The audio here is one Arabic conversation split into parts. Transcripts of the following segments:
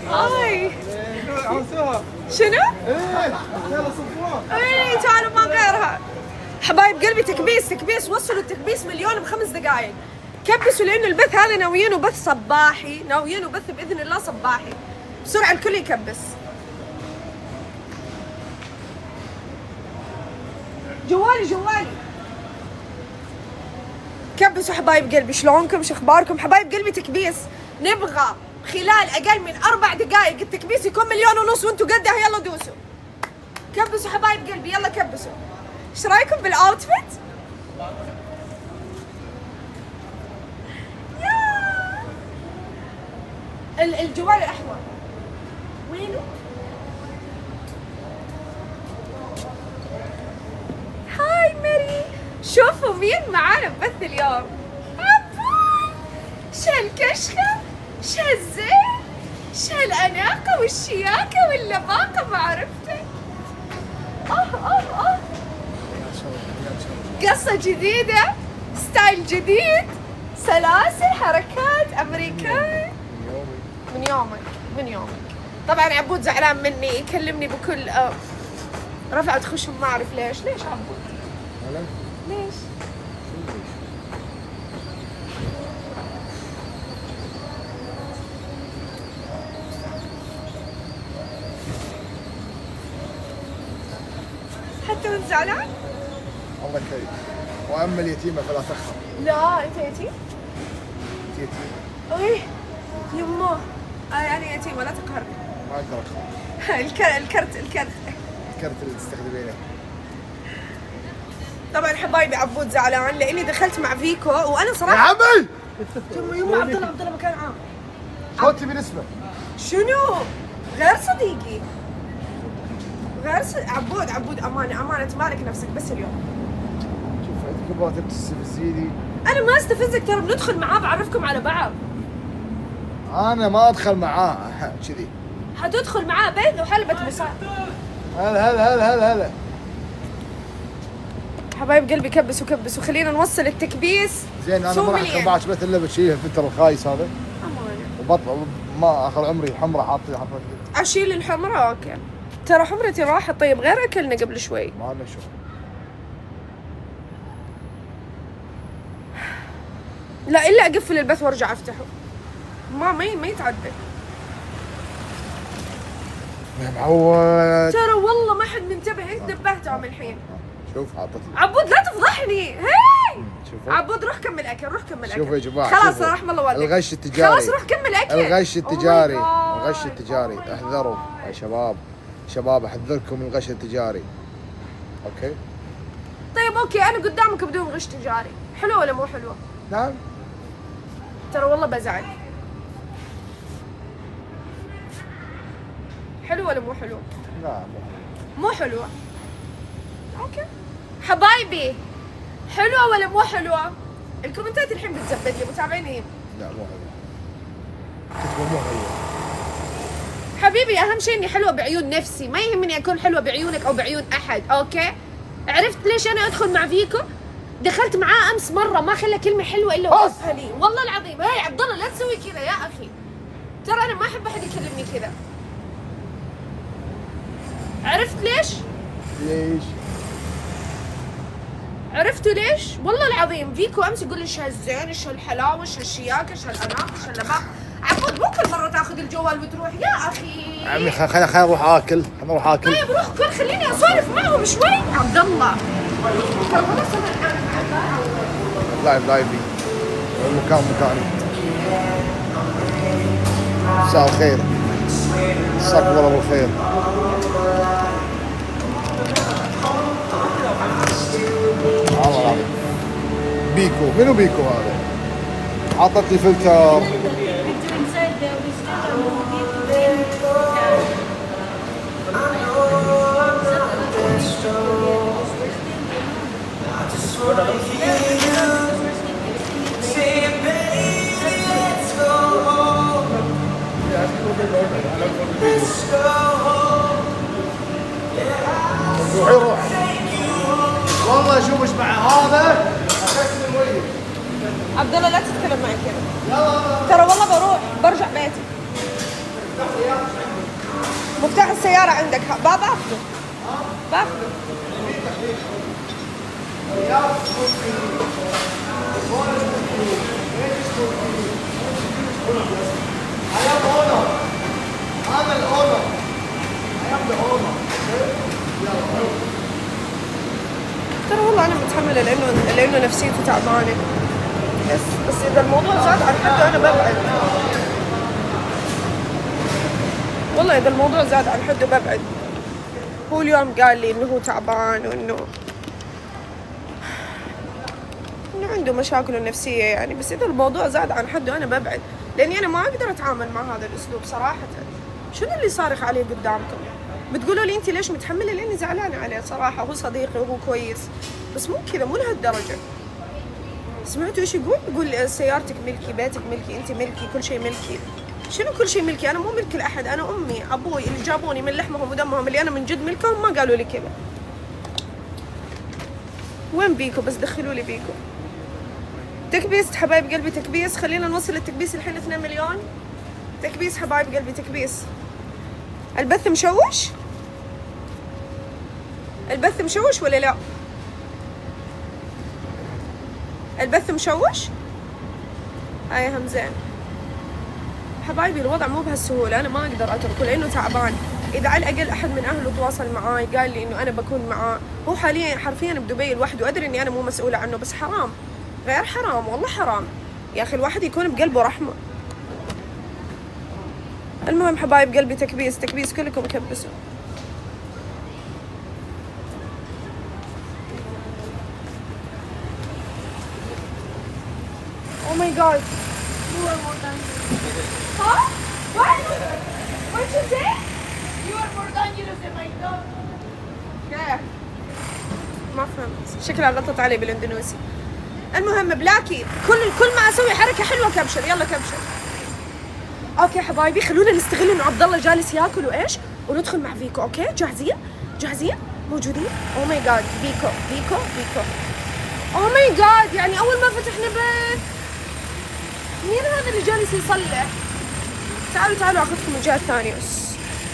اي عرفتوها؟ شنو؟ ايه يلا صفوان. اي كانوا ما غيرها. حبايب قلبي تكبيس وصلوا التكبيس مليون ب5 دقائق. كبسوا لانه البث هذا ناويينه بث صباحي، ناويينه بث باذن الله صباحي. بسرعه الكل يكبس. جوالي كبسوا حبايب قلبي. شلونكم؟ شو اخباركم حبايب قلبي؟ تكبيس نبغى خلال اقل من 4 دقائق التكبيس يكون 1.5 مليون وانتم قدها. يلا دوسوا كبسوا حبايب قلبي، يلا كبسوا. ايش رايكم بالاوتفيت؟ الجوال الاحمر وينه؟ هاي ماري، شوفوا مين معانا ببث اليوم. عبود، شهالكشخة، شهالزين، شهالأناقة والشياكة واللباقة، ما عرفته. قصة جديدة، ستايل جديد، سلاسل، حركات أمريكان. من يومك. طبعا عبود زعلان مني، يكلمني بكل رفعت خشم، ما أعرف ليش عبود؟ ليش؟ حتى وانت زعلان؟ الله كريم. واما اليتيمه فلا تخف. لا انت يتيم؟ يتيم. ايه يمه. انا يتيمه لا تقهرني. ما اقدر اخاف. الكرت اللي تستخدمينه. طبعا حبايبي عبود زعلان لاني دخلت مع فيكو وانا صراحه. يا عمي! يما عبد الله مكان عام. شو تبي نسمع؟ شنو؟ غير صديقي. عبود امانه تمالك نفسك بس اليوم. شوف انت كبرت تستفزيني. انا ما استفزك، ترى بندخل معاه بعرفكم على بعض. انا ما ادخل معاه كذي. حتدخل معاه بيت وحلبة مصاب. هلا حبايب قلبي كبسوا خلينا نوصل التكبيس. زين انا ما راح ادخل معك بيت الا بشيل الفلتر الخايس هذا. امانه. وبطل ما اخر عمري الحمراء حاطه اشيل الحمراء اوكي. ترى حمرتي راحت. طيب غير اكلنا قبل شوي. ما لنا شغل. لا الا اقفل البث وارجع افتحه. ما يتعدى. يا معود. ترى والله ما حد منتبه، انت نبهتهم الحين. شوف حاطت عبود لا تفضحني. هاي عبود روح كمل اكل. شوفوا يا جماعه، خلاص رحم الله والديك. الغش التجاري. خلاص روح كمل اكل. الغش التجاري احذروا يا شباب احذركم من الغش التجاري. اوكي طيب اوكي انا قدامك بدون غش تجاري. حلوه ولا مو حلوه؟ نعم. ترى والله بزعل. حلوه ولا مو حلوه؟ لا مو حلوه. اوكي حبايبي، حلوه ولا مو حلوه؟ الكومنتات الحين بتزبد لي متابعيني. لا مو حلوه. كتبوا مو حلوه. حبيبي اهم شيء اني حلوه بعيون نفسي، ما يهمني اكون حلوه بعيونك او بعيون احد. اوكي عرفت ليش انا ادخل مع فيكو؟ دخلت معاه امس مره ما خلى كلمه حلوه الا وصفها لي. والله العظيم. هاي عبد الله لا تسوي كذا يا اخي، ترى انا ما احب احد يكلمني كذا. عرفت ليش؟ عرفتوا ليش؟ والله العظيم فيكو امس يقول لي ايش هالزين، ايش هالحلاوه، ايش هالشياكه، ايش هالاناقه، ايش هاللباق. عبود مو كل مره تاخذ الجوال وتروح يا اخي. عمي خليني اروح اكل. طيب روح كل، خليني اسولف معهم شوي. عبد الله ترى والله سمع انا لايفي المكان مكاني. مساء الخير. مساك الله بالخير. والله العظيم. بيكو منو بيكو هذا؟ حاطط لي فلتر. روح والله شوف ايش مع هذا. عبد الله لا تتكلم معي كذا. ترى والله بروح برجع بيتي. مفتاح السيارة عندك، باخذه باخذه. هذا الاونر. I am the owner. ترى والله أنا متحملة لأنه نفسيتي تعبانة، بس إذا الموضوع زاد عن حده أنا ببعد. والله إذا الموضوع زاد عن حده ببعد. هو اليوم قال لي إنه هو تعبان وإنه عنده مشاكل نفسية يعني، بس إذا الموضوع زاد عن حده أنا ببعد، لأني أنا ما أقدر أتعامل مع هذا الأسلوب صراحة. شنو اللي صارخ عليه قدامكم؟ بتقولوا لي أنت ليش متحملة؟ لأني زعلانة عليه صراحة، هو صديقي وهو كويس، بس مو كذا، مو لهالدرجة. سمعتوا إيش يقول؟ يقول سيارتك ملكي، بيتك ملكي، أنت ملكي، كل شيء ملكي. شنو كل شيء ملكي؟ أنا مو ملك لأحد، أنا أمي أبوي اللي جابوني من لحمهم ودمهم، اللي أنا من جد ملكهم، ما قالوا لي كذا. وين بيكو؟ بس دخلوا لي بيكو. تكبيس حبايب قلبي، تكبيس. خلينا نوصل التكبيس الحين 2 مليون تكبيس حبايب قلبي، تكبيس. البث مشوش؟ البث مشوش ولا لا؟ البث مشوش؟ هاي هم زين حبايبي. الوضع مو بهالسهولة، أنا ما أقدر أتركه لأنه تعبان. إذا على الأقل أحد من أهله تواصل معاي قال لي إنه أنا بكون معاه. هو حاليا حرفيا بدبي لوحده، أدري إني أنا مو مسؤولة عنه، بس حرام، غير حرام، والله حرام يا أخي الواحد يكون بقلبه رحمة. المهم حبايب قلبي، تكبيس تكبيس، كلكم كبسوا. Oh my god. You are more dangerous. Huh? What? What did you say? You are more dangerous than my dog. كيف؟ ما فهمت، شكلها غلطت علي بالاندونيسي. المهم بلاكي، كل ما اسوي حركة حلوة كبشر، يلا كبشر. اوكي حبايبي، خلونا نستغل انه عبد الله جالس ياكل وايش، وندخل مع فيكو. اوكي جاهزين؟ جاهزين؟ موجودين؟ او ماي جاد، فيكو فيكو فيكو. او ماي جاد، يعني اول ما فتحنا بيت. مين هذا اللي جالس يصلح؟ تعالوا تعالوا اخذكم الجهة الثانية.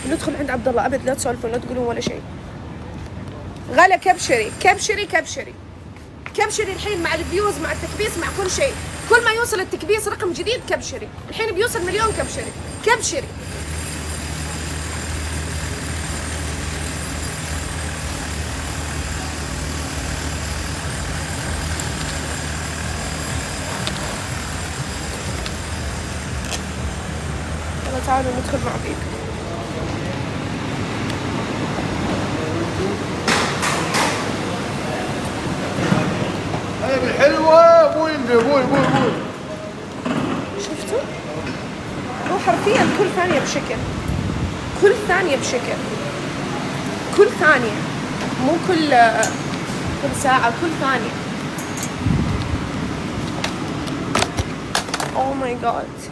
ندخل عند عبد الله، ابد لا تسولفوا لا تقولون ولا شيء. غلا كبشري كبشري كبشري كبشري الحين مع الفيوز، مع التكبيس، مع كل شيء. كل ما يوصل التكبيس رقم جديد كبشري. الحين بيوصل مليون كبشري كبشري. يلا تعالوا ندخل مع فيك. هاي الحلوة بوي بوي بوي بوي. شفتوا؟ هو حرفيا كل ثانية بشكل، كل ثانية بشكل، كل ثانية، مو كل ساعة، كل ثانية. Oh my god.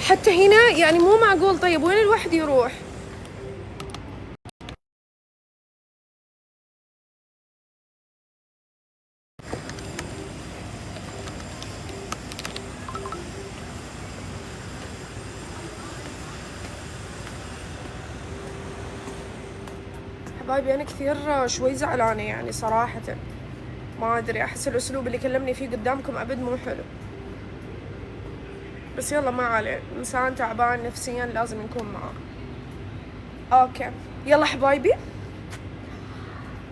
حتى هنا يعني مو معقول. طيب وين الواحد يروح؟ حبايبي أنا كثير شوي زعلانة يعني صراحة، ما أدري، أحس الأسلوب اللي كلمني فيه قدامكم أبد مو حلو، بس يلا ما عليه، إنسان تعبان نفسيا لازم نكون معاه. أوكي يلا حبايبي. أوه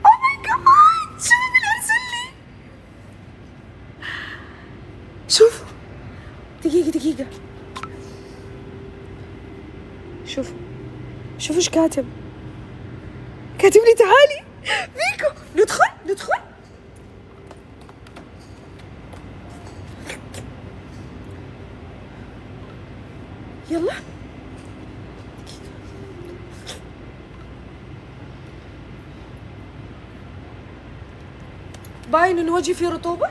ماي جاد، شوفوا من أرسل لي، شوفوا، دقيقة شوفوا إيش كاتب لي. تعالي فيكو، ندخل. يلا باين انه وجهي فيه رطوبة.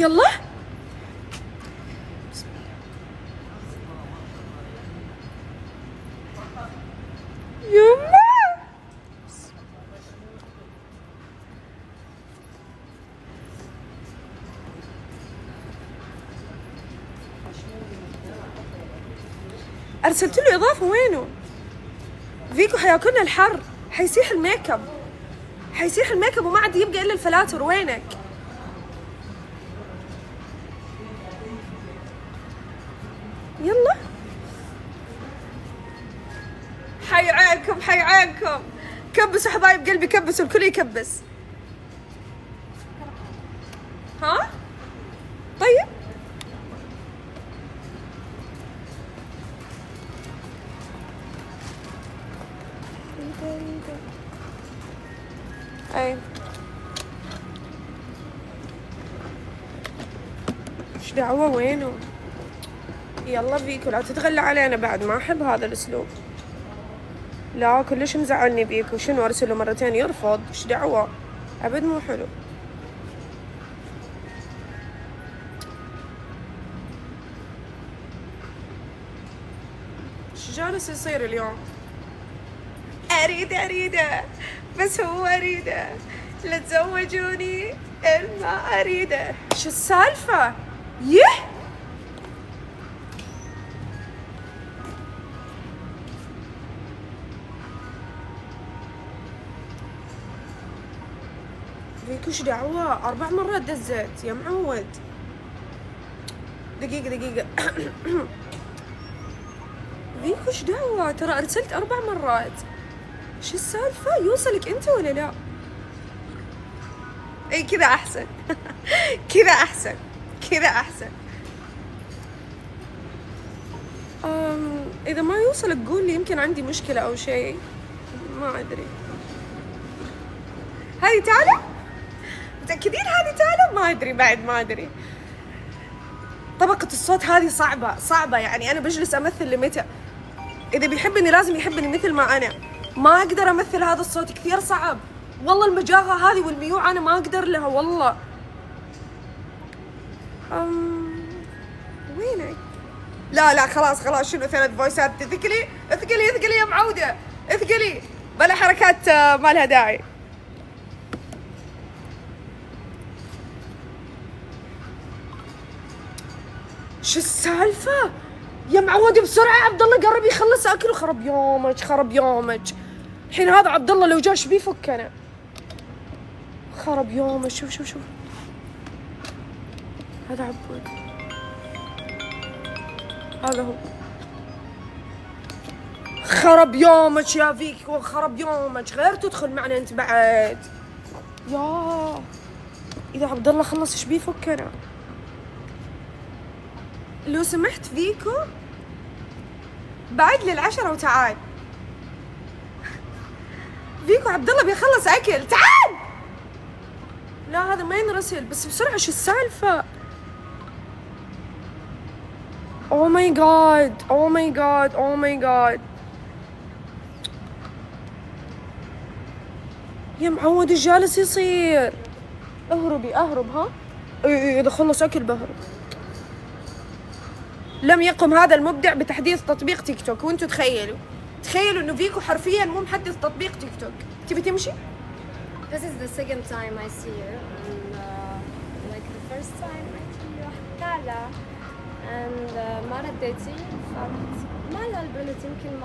يلا يما. ارسلت له اضافه، وينه؟ فيكو حياكلنا الحر، حيسيح الميك اب، حيسيح الميك اب وما عاد يبقى الا الفلاتر. وينك؟ يلا حيعينكم حيعينكم. كبسوا حبايب قلبي، كبسوا، الكل يكبس. ها طيب اي ايش دعوة؟ وينه؟ يلا فيكو لا تتغلى علينا بعد، ما احب هذا الاسلوب، لا كلش مزعلني فيكو. شنو ارسله مرتين يرفض؟ ايش دعوة؟ ابد مو حلو. ايش جالس يصير اليوم؟ اريده بس هو اريده، لا تزوجوني ما اريده. شو السالفة؟ يه فيكو ايش دعوة؟ 4 مرات دزيت يا معود. دقيقة فيكو ايش دعوة؟ ترى ارسلت 4 مرات. شو السالفة؟ يوصلك انت ولا لا؟ اي كذا احسن. كذا احسن، كذا احسن. اذا ما يوصلك قول لي، يمكن عندي مشكلة او شيء، ما ادري. هذه تعالى، متأكدين هذه تعالى؟ ما ادري بعد، ما ادري. طبقة الصوت هذه صعبة يعني. انا بجلس امثل لمتى؟ اذا بيحبني لازم يحبني مثل ما انا، ما اقدر امثل هذا الصوت، كثير صعب والله. المجاغة هذه والميوع انا ما اقدر لها والله. وينك؟ لا خلاص شنو 3 فويسات؟ اثقلي يا معودة، اثقلي بلا حركات ما لها داعي. شو السالفة؟ يا معودة بسرعة، عبد الله قرب يخلص اكل. خرب يومك. الحين هذا عبد الله لو جا ايش بيفكنا؟ خرب يومك. شوف هذا عبود، هذا هو. خرب يومك يا فيكو، خرب يومك. غير تدخل معنا انت بعد. يا اذا عبد الله خلص ايش بيفكنا؟ لو سمحت فيكو بعد لل10 وتعال. فيكو عبد الله بيخلص اكل، تعال. لا هذا ما ينرسل، بس بسرعة. شو السالفة؟ اوه ماي جاد. يا معود ايش جالس يصير؟ اهرب ها. اذا خلص اكل بهرب. لم يقم هذا المبدع بتحديث تطبيق تيك توك، وانتم تخيلوا انه فيكو حرفيا مو محدث تطبيق تيك توك. تبي تمشي؟ This is the second time I see you, and like the first time I see you تعالى and ما رديتي، ما لها البنت يمكن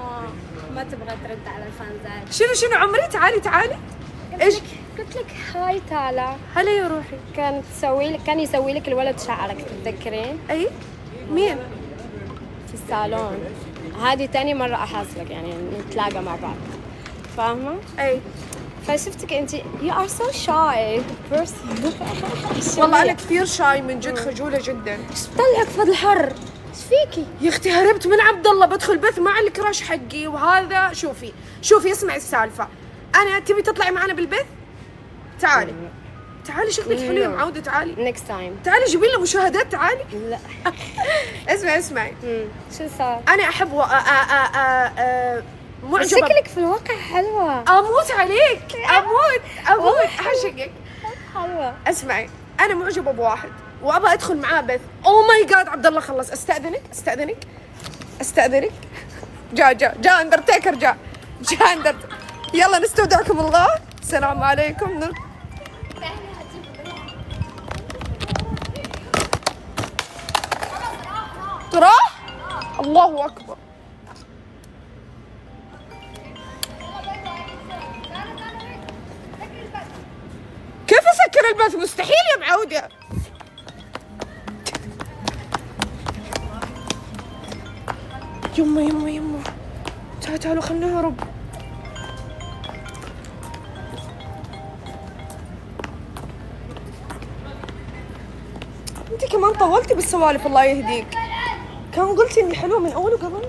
ما تبغى ترد على الفانزات. شنو عمري؟ تعالي. ايش قلت لك هاي تعالى. هلا يا روحي. كان يسوي لك الولد شعرك، تتذكرين؟ اي مين؟ في الصالون. هذه تاني مرة أحصلك يعني نتلاقى مع بعض، فاهمة؟ اي فشفتك انت you are so shy person. والله انا كثير شاي من جد، خجولة جدا. ايش بطلعك في هذا الحر؟ ايش فيكي؟ يا اختي هربت من عبد الله، بدخل بث مع الكراش حقي وهذا. شوفي اسمعي السالفة. انا تبي تطلعي معنا بالبث؟ تعالي شكلك حلو يا معودة. تعالي next time. تعالي جيبي لنا مشاهدات. تعالي. لا اسمعي شو صار؟ انا احب معجبة. شكلك في الواقع حلوة. اموت عليك، اموت اعشقك. حلوة. اسمعي انا معجبة بواحد، وابى ادخل معاه بث. اوه ماي جاد عبد الله خلص. استاذنك. جاء اندرتيكر جاء اندرتيكر. يلا نستودعكم الله. السلام عليكم. راح. الله اكبر. كيف اسكر البث؟ مستحيل يا معودة. يما تعالوا خلنا نهرب. انت كمان طولتي بالسوالف الله يهديك. كان قلتي اني حلوه من اول وقبل.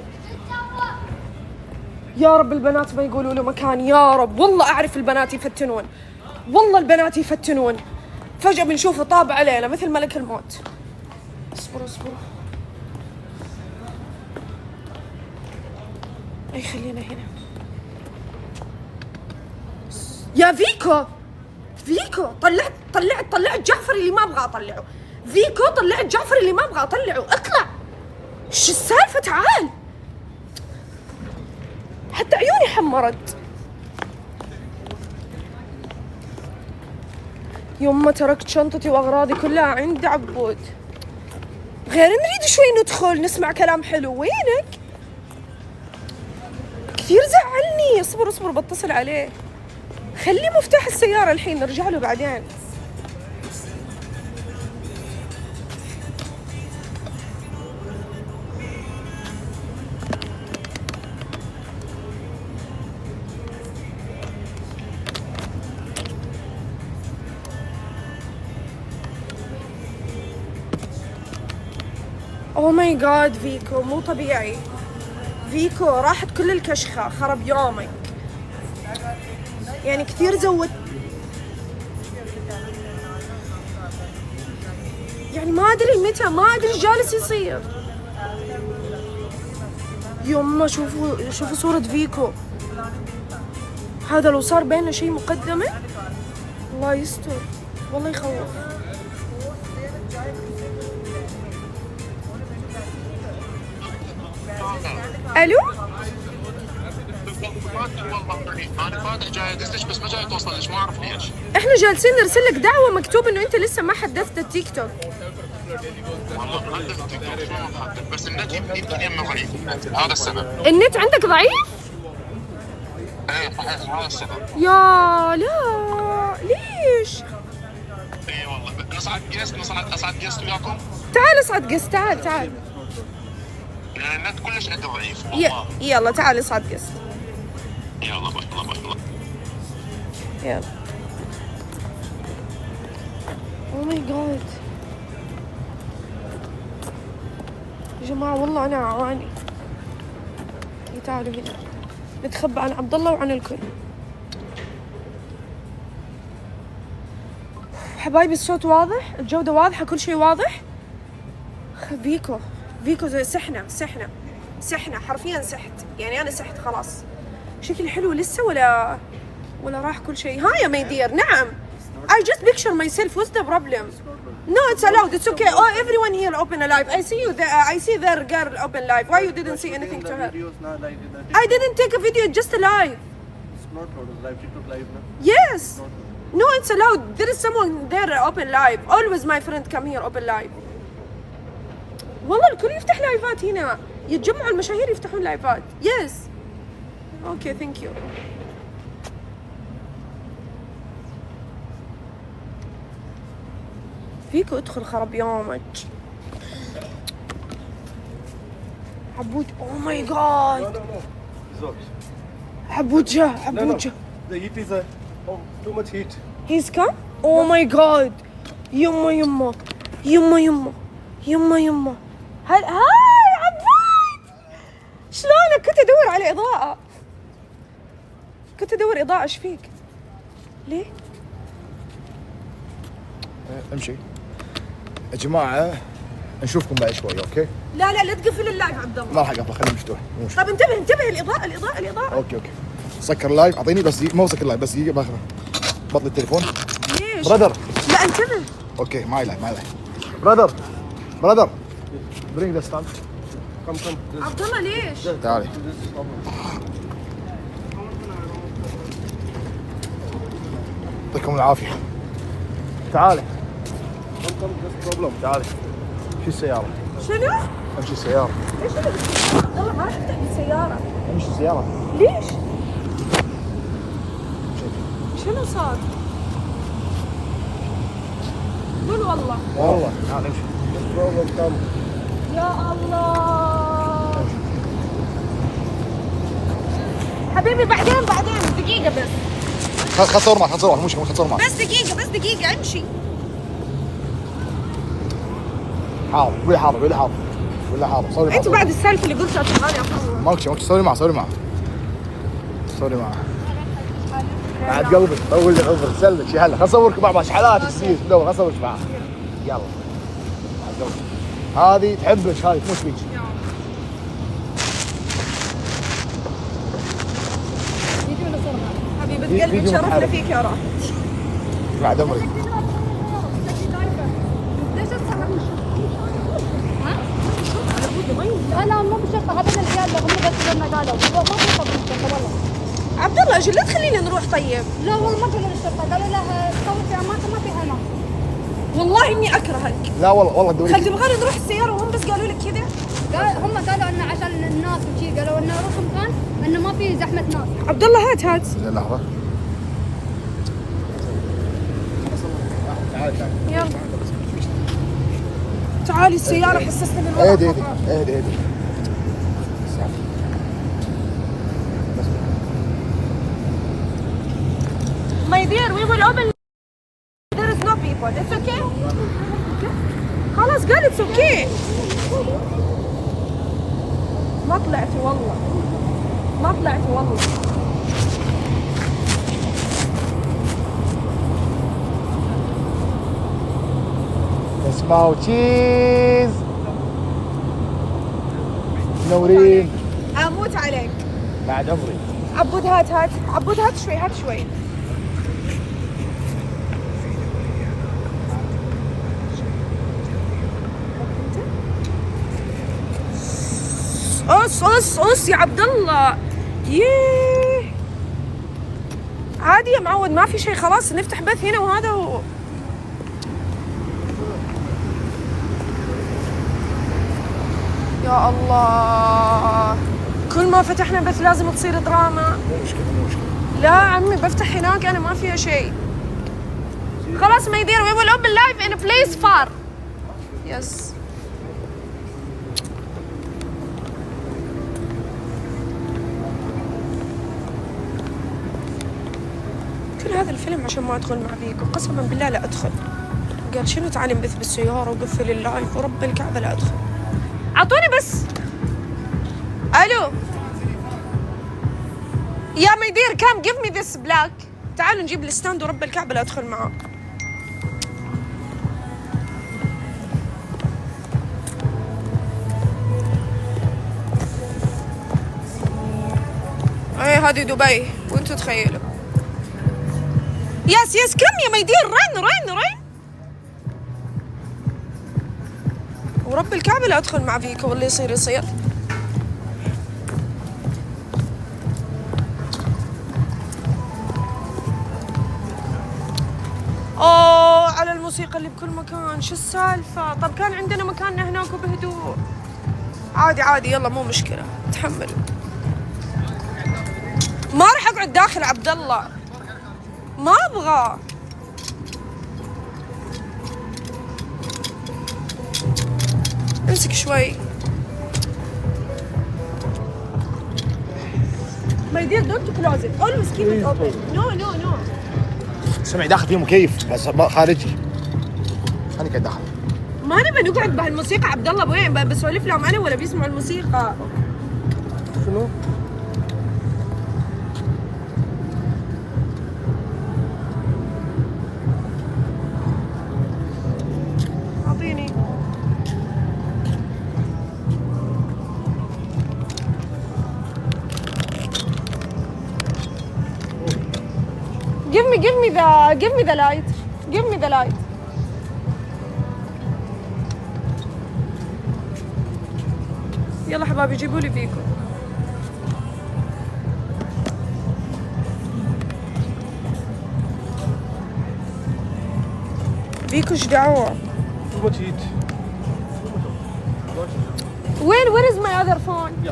يا رب البنات ما يقولوا له مكان، يا رب. والله اعرف البنات يفتنون، والله البنات يفتنون. فجأة بنشوفه طاب علينا مثل ملك الموت. اصبروا اي خلينا هنا. يا فيكو طلعت جعفر اللي ما ابغى اطلعه. فيكو طلعت جعفر اللي ما ابغى اطلعه. اطلع. شو السالفة؟ تعال. حتى عيوني حمرت. يوم تركت شنطتي واغراضي كلها عند عبود. غير نريد شوي ندخل نسمع كلام حلو. وينك؟ كثير زعلني. اصبر بتصل عليه. خلي مفتاح السيارة الحين نرجع له بعدين. اوه ماي جاد فيكو مو طبيعي. فيكو راحت كل الكشخة، خرب يومك. يعني كثير زود. يعني ما ادري متى، ما ادري ايش جالس يصير. يما شوفوا صورة فيكو. هذا لو صار بيننا شيء مقدمة الله يستر، والله يخوف. الو انا فاتح جاي ادزلك بس ما جاي توصلش، ما اعرف ليش. احنا جالسين نرسل لك دعوه مكتوب انه انت لسه ما حدثت التيك توك. والله محدث التيك توك شو محدث، بس النت يمكن يمه ضعيف، هذا السبب. النت عندك ضعيف؟ ايه صحيح هذا السبب. يا لا ليش؟ اي والله نصعد جيست وياكم. تعال اصعد قست. تعال يعني النت كلش عنده ضعيف والله. يلا تعال اصعد قست. يلا بطلع. يلا. اوه ماي جاد يا جماعة والله أنا أعاني. تعالوا هنا نتخبى عن عبد الله وعن الكل. حبايبي الصوت واضح، الجودة واضحة، كل شيء واضح. فيكو زي سحنا حرفيا سحت. يعني أنا سحت خلاص. شكلي حلو لسه ولا راح كل شيء؟ ها يا ميدير. نعم. I just picture myself. What's the problem? No, it's allowed. It's okay. Oh, everyone here open a live. I see you there. I see their girl open live. Why you didn't say anything to her? I didn't take a video. Just a live. It's not live. TikTok live now. Yes. No, it's allowed. There is someone there open live. Always my friend come here open live. والله الكل يفتح لايفات هنا. يتجمعوا المشاهير يفتحون لايفات. Yes. Okay, thank you. فيكو ادخل خرب يومك. عبود. اوه ماي جاد. عبود جا. The heat is too much heat. He's come? Oh my god. يما هاي عبود. شلونك؟ كنت ادور على اضاءة. ايش فيك؟ ليه؟ امشي يا جماعة، نشوفكم بعد شوي. اوكي؟ لا تقفل اللايف عبد الله. ما راح اقفل، خليه مفتوح. طيب انتبه الاضاءة. اوكي سكر اللايف. اعطيني بس مو سكر اللايف، بس دقيقة باخذه. بطل التليفون. ليش؟ برادر لا انتبه. اوكي معي لايف. brother, brother, bring the stand. عبد الله ليش؟ تعالي. يعطيكم العافية. تعالي. تعالي. شو السيارة؟ شنو؟ امشي السيارة. ايش اللي بتصير؟ عبد الله ما تفتح السيارة. امشي السيارة. ليش؟ شنو صار؟ قول والله. والله تعالي امشي. يا الله. حبيبي بعدين دقيقة بس. خل صور معك، خل صور معك، مو مشكلة، خل صور معك. بس دقيقة امشي. حاضر، قولي حاضر، قولي حاضر. قولي حاضر، صوري معك. انت بعد السالفة اللي قلتها تبغاني اصور. ماكو شيء، صوري معك، صوري معك. صوري معك. بعد قلبك طول لي عذر سلك يا هلا، خل اصورك بعض شحالات تصير دور، خل اصورك معك. يلا. بعد قلبك. هذه تحبك، هذه تموت فيك. حبيبة قلبي تشرفنا فيك يا راح. بعد عمري. لا مو بالشرطة، هذا العيال هم بس لما قالوا ما في خبر الشرطة والله. عبد الله اجل لا تخلينا نروح طيب. لا والله ما قالوا للشرطة، قالوا له تصور في أماكن ما فيها ناس. والله اني اكرهك. لا والله الدوري. هل تبغاني نروح السيارة وهم بس قالوا لك كذا؟ هم قالوا إنه عشان الناس وشي، قالوا إنه روح مكان إنه ما في زحمة ناس. عبد الله هات. لحظة. يلا. تعالي السيارة حسسنا بالوضع. اهدي. My dear, we will open. There is no people. It's okay. خلاص قال it's okay. ما طلعتي والله. اسمعوا تشيز. منورين. اموت عليك. بعد عمري. عبود هات. عبود هات شوي. قص يا عبد الله. ييه عادي يا معود، ما في شيء، خلاص نفتح بث هنا وهذا يا الله، كل ما فتحنا بث لازم تصير دراما. مو مشكلة. لا عمي بفتح هناك انا ما فيها شيء. خلاص ما يدير. we will open live in a place far. yes. كل هذا الفيلم عشان ما ادخل مع فيكو، قسما بالله لا ادخل. قال شنو تعالي نبث بالسيارة وقفل اللايف ورب الكعبة لا ادخل. اعطوني بس. الو يا ميدير كام give me this black. تعالوا نجيب الستاند ورب الكعبة لا ادخل معاه. ايه هذه دبي وانتوا تخيلوا. يس كم يا ميدير. رن ورب الكعبة لا ادخل مع فيكو واللي يصير. اوه على الموسيقى اللي بكل مكان، شو السالفة؟ طب كان عندنا مكاننا هناك وبهدوء. عادي يلا مو مشكلة، تحمل. ما راح اقعد داخل عبد الله، ما ابغى. امسك شوي. My dear don't close it. Always keep it open. No. سمعي داخل فيه مكيف بس خارجي. خليني قاعد داخل. ما نبي نقعد بهالموسيقى عبد الله وين؟ بسولف لهم انا ولا بيسمعوا الموسيقى؟ شنو؟ اعطيني. Give me the light. يلا حبايبي جيبوا لي فيكو. فيكو ايش دعوة؟ وين where is my other phone؟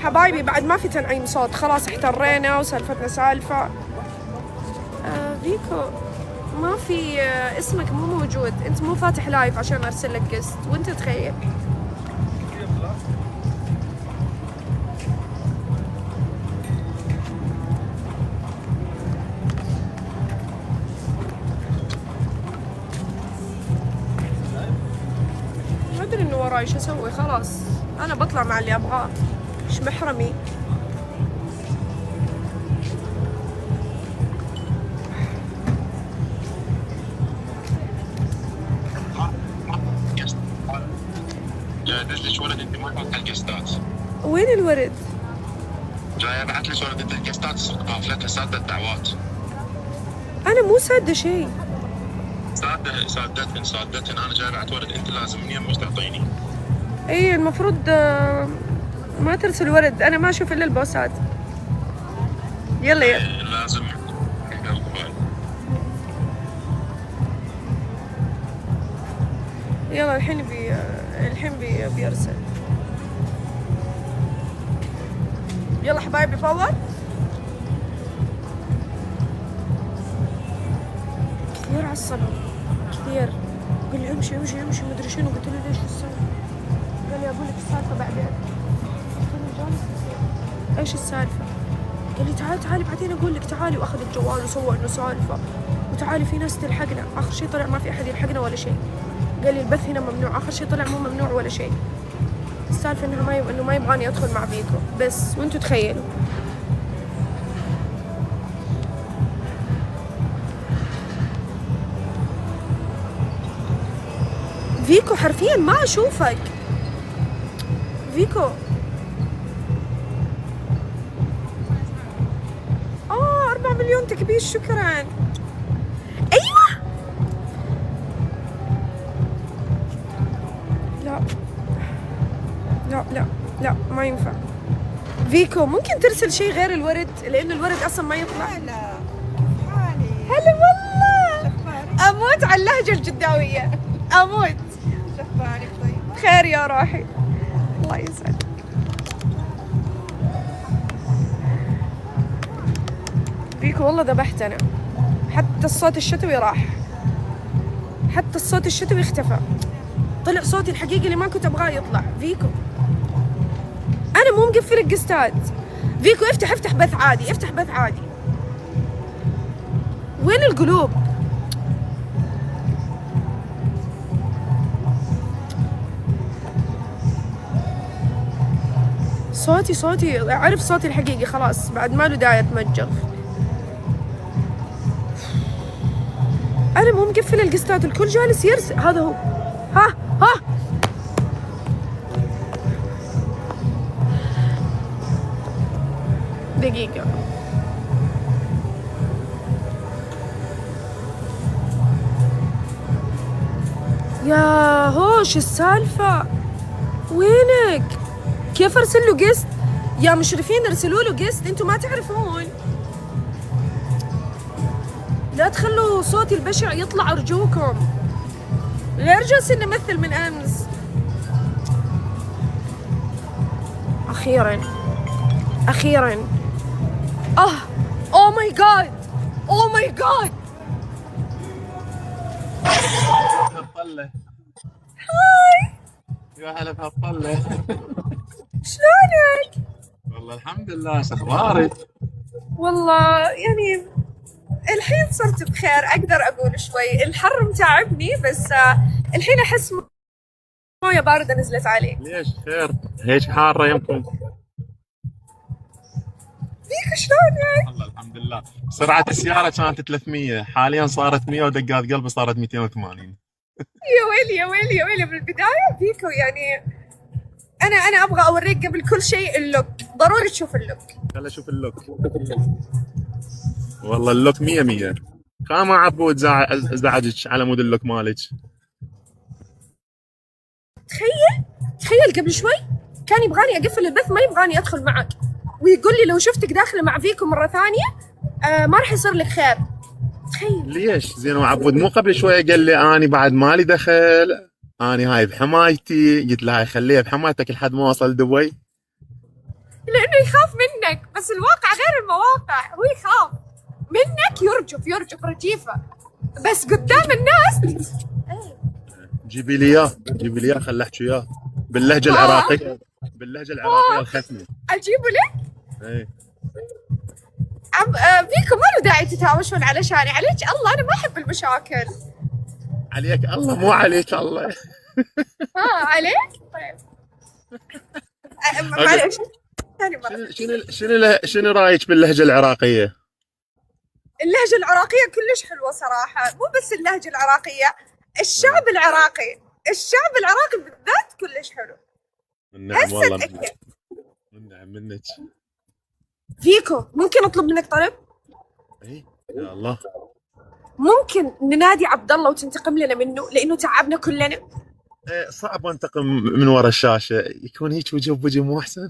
حبايبي بعد ما في تنعيم صوت، خلاص احترينا وسالفتنا سالفة. فيكو ما في اسمك مو موجود، انت مو فاتح لايف عشان ارسل لك قسط وانت تخيل. ما ادري انه وراي شو اسوي، خلاص انا بطلع مع اللي ابغاه، مش محرمي. دز لك ولد انت ما فاتحه القسطات. وين الورد؟ جاي ابعث لك ولد انت القسطات قافلتها ساده الدعوات. انا مو سادة شيء. سادتن انا جاي ابعث ولد انت لازم منين مش تعطيني. اي المفروض ما ترسل ورد، انا ما اشوف الا البوسات. يلا لازم يلا الحين بيرسل. يلا حبايبي باور. كثير عصبني كثير، قال لي امشي امشي امشي مدري شنو، قلت له ليش شو السالفه؟ قال لي اقول لك السالفه بعدين. قلت له جالس ايش السالفه؟ قال لي تعالي بعدين اقول لك، تعالي، واخذ الجوال وسوى انه سالفه، وتعالي في ناس تلحقنا. اخر شيء طلع ما في احد يلحقنا ولا شيء. قال لي البث هنا ممنوع، اخر شيء طلع مو ممنوع ولا شيء. السالفه انه ما يبغاني ادخل مع فيكو بس، وانتم تخيلوا. فيكو حرفيا ما اشوفك. فيكو 4 مليون تكبيش، شكرا. ايوه لا لا لا لا ما ينفع. فيكو ممكن ترسل شيء غير الورد، لانه الورد اصلا ما يطلع. هلا حالي. هلا والله. شفارك؟ اموت على اللهجه الجداويه، اموت. شفارك طيب؟ خير يا روحي، الله يسعدك. فيكو والله ذبحتنا، حتى الصوت الشتوي راح، حتى الصوت الشتوي اختفى، طلع صوتي الحقيقي اللي ما كنت ابغاه يطلع. فيكو انا مو مقفل القستات. فيكو افتح بث عادي، افتح بث عادي. وين القلوب؟ صوتي عرف صوتي الحقيقي خلاص، بعد ما له داعي اتمجغ. انا مو مقفل القستات، الكل جالس يرسل. هذا هو. ها دقيقة. يا هوش السالفة، وينك؟ كيف ارسل له قسط؟ يا مشرفين ارسلوا له قسط، انتم ما تعرفون. لا تخلوا صوتي البشع يطلع ارجوكم، غير جالسين نمثل من امس. اخيرا اوه ماي جاد، اوه ماي جاد. هالطلة. هاي، يا هلا بهالطلة. شلونك؟ والله الحمد لله، شو اخبارك؟ والله يعني الحين صرت بخير، اقدر اقول شوي. الحر متعبني بس الحين احس مويه بارده نزلت علي. ليش خير؟ هيك حارة يمكن؟ فيك شلونك؟ والله الحمد لله. سرعة السيارة كانت 300، حاليا صارت 100 ودقات قلبي صارت 280. يا ويلي بالبدايه فيكو يعني انا ابغى اوريك قبل كل شيء اللوك، ضروري تشوف اللوك. خل اشوف اللوك. والله اللوك 100 100. كان ما عبود زعجك على مود اللوك مالك. تخيل قبل شوي كان يبغاني اقفل البث، ما يبغاني ادخل معك، ويقول لي لو شفتك داخله مع فيكو مره ثانيه ما راح يصير لك خير. تخيل. ليش؟ زين وعبود مو قبل شويه قال لي اني بعد مالي دخل، اني هاي بحمايتي، قلت له هاي خليها بحمايتك لحد ما اوصل دبي. لانه يخاف منك، بس الواقع غير المواقع، هو يخاف منك، يرجف رجيفه، بس قدام الناس جيبي لي اياه خل احكي وياه باللهجه العراقيه، باللهجه العراقيه الختمه. اجيبه لك؟ ايه فيكم ما له داعي تتهاوشون علشاني، عليك الله انا ما احب المشاكل. عليك الله مو عليك الله. عليك؟ طيب معلش ثاني مرة. شنو رايك باللهجه العراقيه؟ اللهجة العراقية كلش حلوة صراحة، مو بس اللهجة العراقية، الشعب العراقي بالذات كلش حلو. من نعم والله أتأكد. من نعم منك. فيكو ممكن اطلب منك طلب؟ اي يا الله. ممكن ننادي عبد الله وتنتقم لنا منه لانه تعبنا كلنا؟ إيه صعب انتقم من ورا الشاشه، يكون هيك وجه بوجه مو احسن؟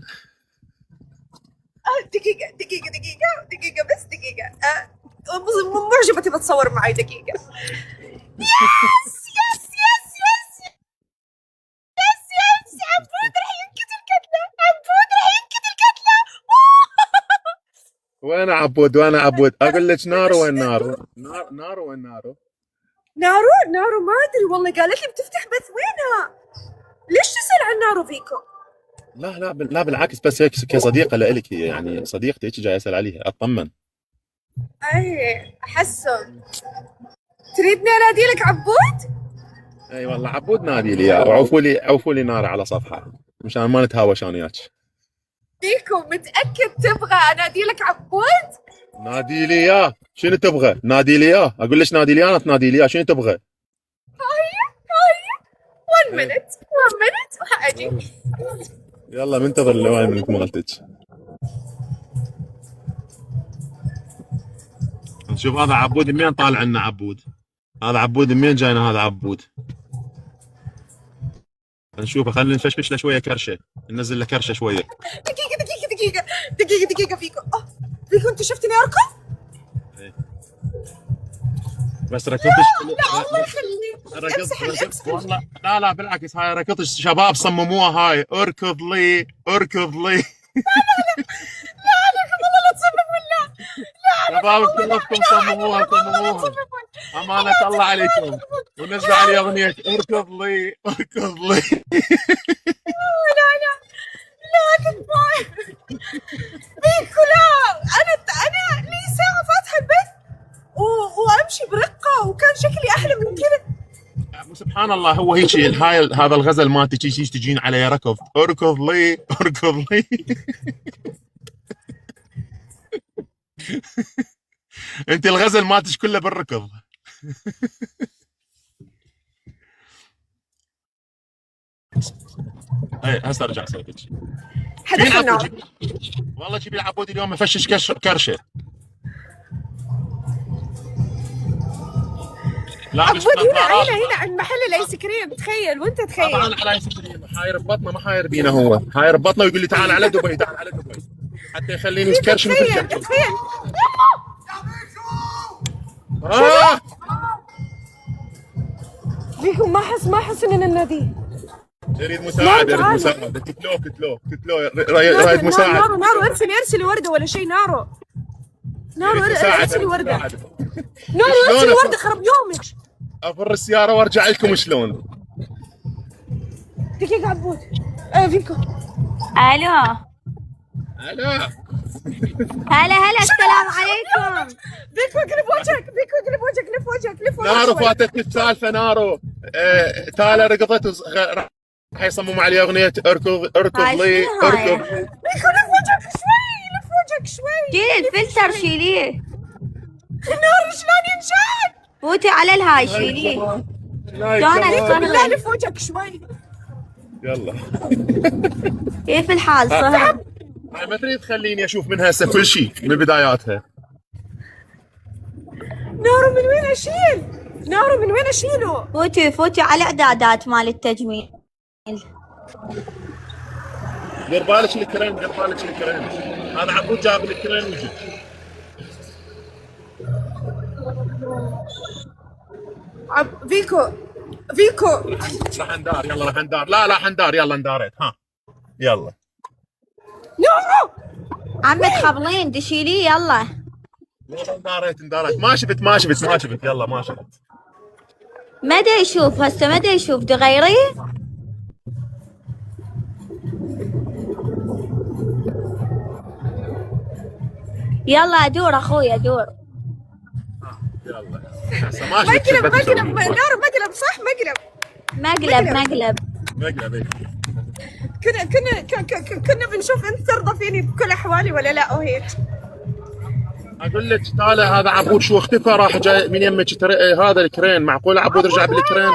دقيقة بس دقيقة. معجبة تبى تصور معي دقيقة. يس عبود راح ينقتل كتلة. وين عبود؟ اقول لك نارو وين نارو؟ نارو وين نارو؟ نارو ما ادري والله، قالت لي بتفتح بث، وينها؟ ليش تسأل عن نارو فيكو؟ لا بالعكس، بس هيك كصديقه لإلك، هي يعني صديقتي هيك جاي اسال عليها اطمن. اي احسن. تريدني انادي لك عبود؟ اي والله عبود نادي لي اياه، وعوفوا لي نار على صفحه مشان ما نتهاوش انا وياك. فيكو متأكد تبغى انادي لك عبود؟ نادي لي اياه، شنو تبغى؟ نادي لي اياه، اقول لك نادي لي انا تنادي لي اياه، شنو تبغى؟ هاي 1 minute وحاجي. يلا منتظر اللوين منك مالتك. نشوف هذا عبود منين طالع لنا عبود، هذا عبود منين جاينا هذا عبود. نشوفه، خلينا نفشفش له شويه كرشه، ننزل له كرشه شويه. دقيقة فيكو. فيكو انت شفتني اركض؟ بس ركضت. لا الله يخليك. امسح ركضت والله. لا بالعكس، هاي ركضت شباب صمموها، هاي اركض لي. لا عليكم والله لا تصمم بالله. شباب كلكم صمموها. امانه الله عليكم، ونزل علي اغنيه اركض لي. لا تتباين فيكو، لا انا لي ساعة فاتحة البث وامشي برقة، وكان شكلي احلى من كذا. سبحان الله، هو هيك هذا الغزل مالتك هيك تجين علي ركض، اركض لي. انت الغزل مالتك كله بالركض. اي هسه ارجع صوتك. حدث النار. والله جيبي العبود اليوم افشش كرشه. عبود هنا عند محل الايس كريم، تخيل وانت تخيل. طبعا على ايس كريم، حاير ببطنه، ما حاير بينا، هو حاير ببطنه ويقول لي تعال على دبي حتى يخليني كرش مثل كرشه. تخيل. فيكم ما احس اننا نناديه. يريد مساعدة. كتلو رايد مساعدة. نارو ارسلي وردة ولا شيء. نارو ارسلي وردة. نارو ارسلي وردة، خرب يومك. افر السيارة وارجع لكم شلون. دقيقة عبود. فيكو. الو هلا السلام عليكم. فيكو لف وجهك. نارو فاتتك السالفة. نارو تالا ركضت راح يصمم علي اغنية اركض لي. فيكو لف وجهك شوي. شيلي الفلتر شيليه. نارو شلون ينشال؟ فوتي على الهاي شيليه. لا لف وجهك شوي. يلا كيف الحال صهر؟ ما تريد تخليني اشوف منها هسه كل شيء من بداياتها. نارو من وين اشيل؟ نارو من وين اشيله؟ فوتي على اعدادات مال التجميل. دير بالك الكريم، دير بالك الكريم. هذا عبود جاب الكريم وجه. فيكو راح ندار، يلا راح ندار. لا حندار، يلا نداريت. ها يلا. نارو عم تخبلين دشيلي يلا. لا نداريت. ما شفت. يلا ما شفت. ما دا يشوف هسه، ما دا يشوف. تغيري يلا. دور اخوي دور. يلا هسه ما شفت. مقلب نارو، مقلب صح، مقلب. مقلب. كنا بنشوف انت ترضى فيني بكل احوالي ولا لا وهيك. اقول لك تعالى، هذا عبود شو اختفى، راح جاي من يمك هذا الكرين. معقول عبود رجع بالكرين؟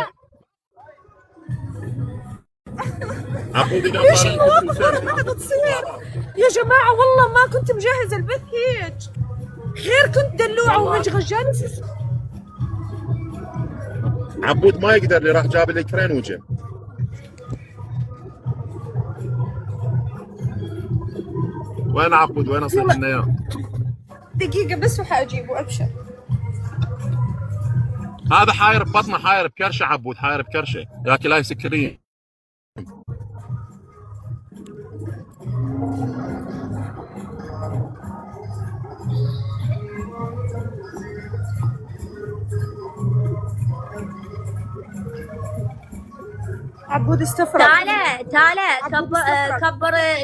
عبود ليش المواقف هذه قاعدة تصير؟ يا جماعة والله ما كنت مجهزة البث هيك، غير كنت دلوعة ومجغى جالس. عبود ما يقدر، اللي راح جاب الكرين وجه. وين عبود؟ وين اصير لنا اياه؟ دقيقة بس وحاجيبه، ابشر. هذا حاير ببطنه، حاير بكرشه. عبود حاير بكرشه، ياكل ايس كريم. عبود استفرغ. تعال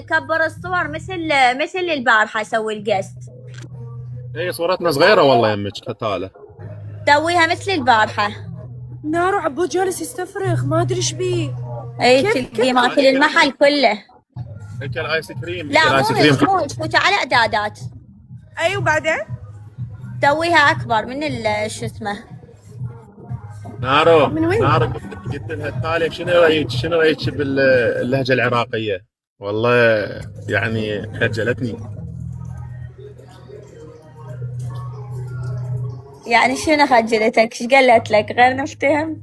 كبر الصور مثل البارحة. سوي القست. هي صورتنا صغيره والله يمك. تعالى سويها مثل البارحة. نارو عبود جالس يستفرغ، ما ادري ايش بيه. اي تلقي ماكل المحل كله. اكل ايس كريم. لا مو فوت على اعدادات. اي وبعدين سويها اكبر من شو اسمه. نارو من وين؟ نارو قلت لها تعالي، شنو رايك باللهجه العراقيه؟ والله يعني خجلتني. يعني شنو خجلتك؟ ايش قالت لك؟ غير نفتهم.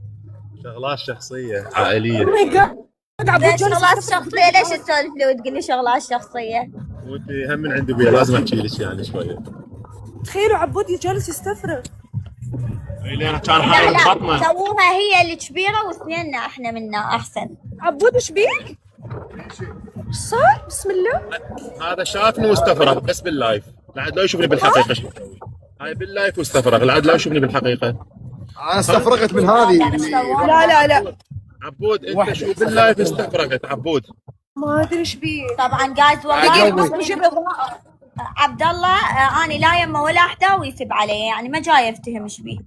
شغلات شخصيه عائليه. او ماي جاد. زين شغلات شخصيه ليش تسولف لي وتقول لي شغلات شخصيه؟ وانت هم من عند ابويا لازم احكي لك يعني شويه. تخيلوا عبود جالس يستفرغ. اي لأن كان حاير ببطنه. سووها هي الكبيره واثنيننا احنا منا احسن. عبود ايش بيك؟ ايش صار؟ بسم الله. هذا شافني واستفرغ بس باللايف، لعد لا يشوفني بالحقيقه شو مسوي. هاي باللايف واستفرغ، لعد لا يشوفني بالحقيقه. انا استفرغت من هذه. لا عبود انت شو باللايف استفرغت؟ عبود ما ادري ايش بيه. طبعا جايز والله عبد الله انا لا يمه ولا احدى ويسب علي، يعني ما جاي افتهم ايش بيه.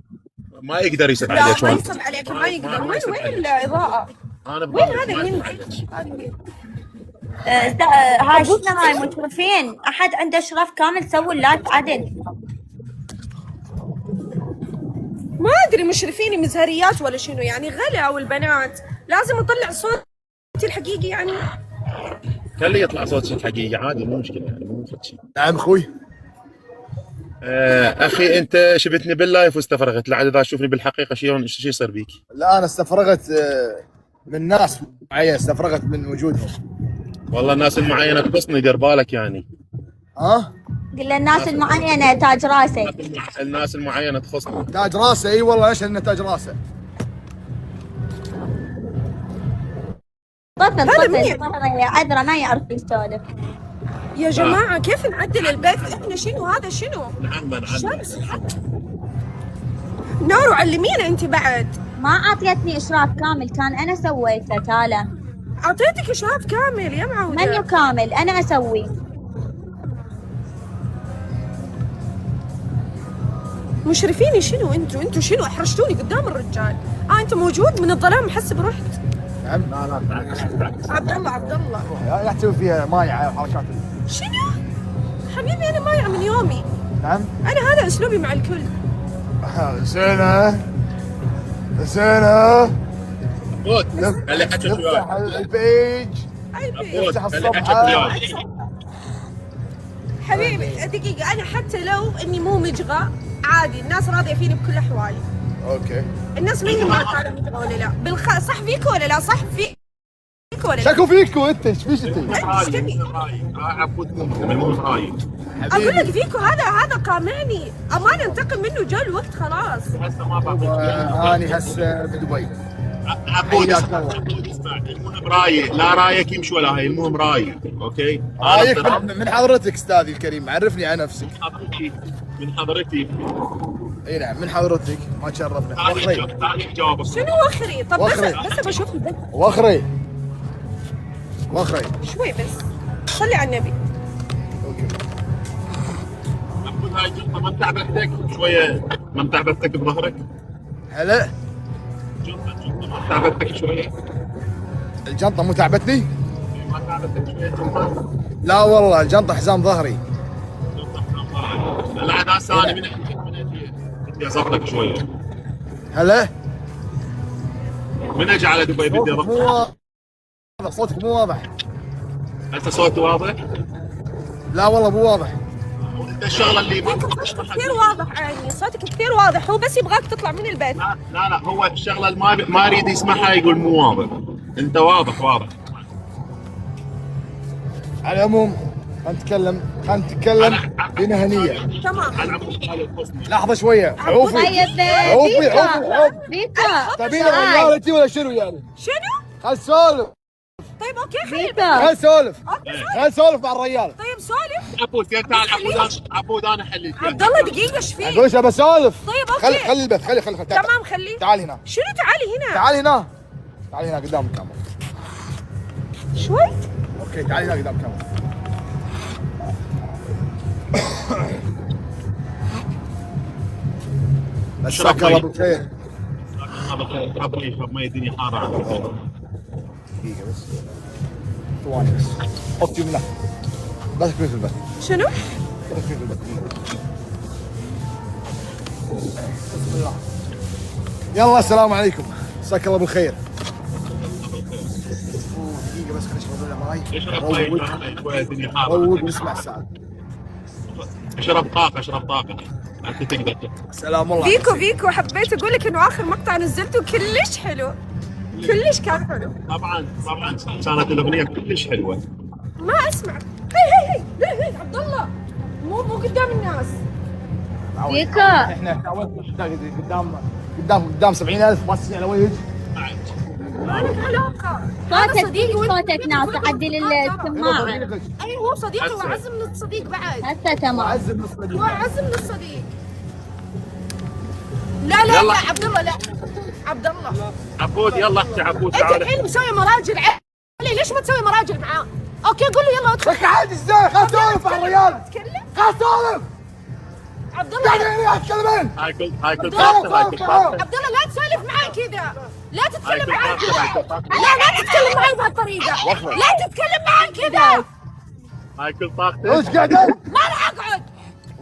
ما يقدر يسب لا عليك. ما يصب عليك، ما يقدر. وين الاضاءة؟ انا وين هذا مين؟ هاي شنو هاي مترفين؟ احد عنده اشراف كامل سووا اللايف عدل. ما ادري مشرفيني مزهريات ولا شنو يعني، غلا والبنات لازم اطلع صوتي الحقيقي يعني. خلي يطلع صوتك الحقيقي عادي، مو مشكله يعني، مو شيء. نعم اخوي. اخي انت شفتني باللايف واستفرغت، لعد اذا تشوفني بالحقيقه شو يصير بيك؟ لا انا استفرغت من ناس معين، استفرغت من وجودهم. والله الناس المعينه تخصني، دير بالك يعني. ها؟ قل له الناس المعينه تاج راسك. الناس المعينه تخصني. تاج راسه. اي والله اشهد انه تاج راسه. طفل عذره ما يعرف يسولف. يا جماعة كيف نعدل البث؟ احنا شنو هذا شنو؟ نعم شمس نارو علمينا انت بعد. ما اعطيتني اشراف كامل، كان انا سويته. تعالى اعطيتك اشراف كامل يا معودة. منيو كامل انا اسوي. مشرفيني شنو انتوا شنو احرجتوني قدام الرجال. انت موجود من الظلام محسب رحت. نعم. لا بالعكس. عبد الله لا تسوي فيها مايعه وحركات. شنو؟ حبيبي انا مايعة من يومي. نعم. انا هذا اسلوبي مع الكل. زينه. عبود خلي حكي وياي. افتح البيج. عبود افتح خلي حكي الصفحه. وياي. حبيبي دقيقة، انا حتى لو اني مو مجغى عادي، الناس راضيه فيني بكل احوالي. اوكي. الناس ما يهمها كانوا متى ولا لا. صح فيكو ولا لا؟ صح فيكو ولا لا؟ شكو فيكو انت، ايش فيش انت؟ ايش تبي؟ عبود مو رايي. اقول لك فيكو هذا قامعني، امان انتقم منه، جاء الوقت خلاص. هسه ما بعرف. اني هسه بدبي. عبود اسمع، المهم رايي، لا رايك يمشي ولا هاي، المهم رايي. اوكي. رايك من حضرتك استاذي الكريم، عرفني عن نفسك. من حضرتي. اي نعم من حضرتك، ما تشرفنا. وخري. تعال جاوبك. شنو وخري؟ طب بس بشوف البيت. وخري. وخري. شوي بس، صلي على النبي. اوكي. عبود هاي الجنطة ما تعبتك شوية؟ ما تعبتك بظهرك؟ هلا. الجنطة ما تعبتك شوية؟ الجنطة مو تعبتني؟ ما تعبتك شوية الجنطة؟ لا والله الجنطة حزام ظهري. لا هسه انا من بدي اصبرك شويه. هلا. من اجي على دبي بدي مو اروح. واضح، صوتك مو واضح. هسه صوتي واضح؟ لا والله مو واضح. انت الشغله اللي صوتك كثير واضح عيني، صوتك كثير واضح، هو بس يبغاك تطلع من البيت. لا هو الشغله اللي ما يريد يسمعها يقول مو واضح. انت واضح. على العموم خلينا نتكلم بمهنية. تمام. انا ابو خالد حسني. لحظة شوية، عوفي. طيب عوفي. فيكا تبين رجالتي ولا شنو يعني؟ شنو؟ خل سولف. طيب اوكي فيكا خل سولف مع الرجال. طيب سولف. عبود تعال عبود انا حليت. عبد الله دقيقة ايش فيك؟ اقول ابى اسولف. طيب اوكي. خلي البث، خلي تمام خليه. تعال هنا. شنو تعالي هنا؟ تعال هنا قدام الكاميرا. شوي. اوكي تعال هنا قدام الكاميرا. مساك الله بالخير. ابوي ما الدنيا حاره. دقيقة بس، ثواني بس. حطي من بس في البث. شنو؟ بس في البث. بسم الله. يلا السلام عليكم، مساك الله بالخير. دقيقة بس خليني اشرب لنا ماي. اشرب ماي شويه الدنيا حاره. روق ونسمع الساعة. اشرب طاقه. انت تقدر. سلام الله. فيكو حبيت اقول لك انه اخر مقطع نزلته كلش حلو، كلش كان حلو. طبعا كانت الاغنيه كلش حلوه. ما اسمع. هي عبد الله، مو قدام الناس. فيكا احنا قدام 70,000 ما تسمع على وجهك. ما لك علاقة. صوتك ناس عدل السماعة. اي هو صديقي واعز من الصديق بعد. هسه تمام. هو اعز من الصديق. لا عبد الله لا. عبد الله. عبود يلا احكي عبود انت تعال. الحين مسوي مراجل علي، ليش ما تسوي مراجل معاه؟ اوكي قول له يلا ادخل. لك عادي ازاي؟ خل سولف مع الرجال. تتكلم؟ خل سولف. عبد الله يعني اتكلمين. هاي كل عبد الله لا تسولف معي كذا، لا تتكلم معي كذا، لا تتكلم معي بهالطريقة، لا تتكلم معي كذا. هاي كل طاقتك. ايش قاعدين؟ ما راح اقعد.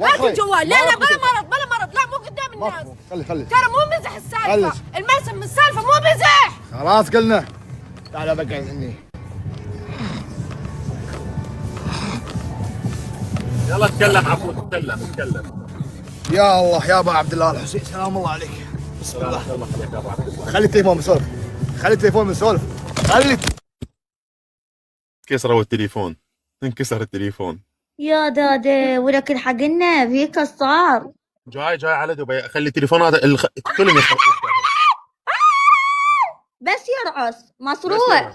هات الجوال. لا بلا مرض، لا مو قدام الناس. خلي ترى مو مزح السالفة، المسم السالفة مو مزح. خلاص قلنا. تعال بقعد هني. يلا تكلم عبود تكلم. يا الله يا ابو عبد الله الحسين، سلام الله عليك. بسم الله. خلي التليفون مسولف. كسروا التليفون، انكسر التليفون. يا دادي ولكن حقنا فيكا صار. جاي على دبي، خلي تليفونات الفيلم يخرب. بس يرعس مصروع.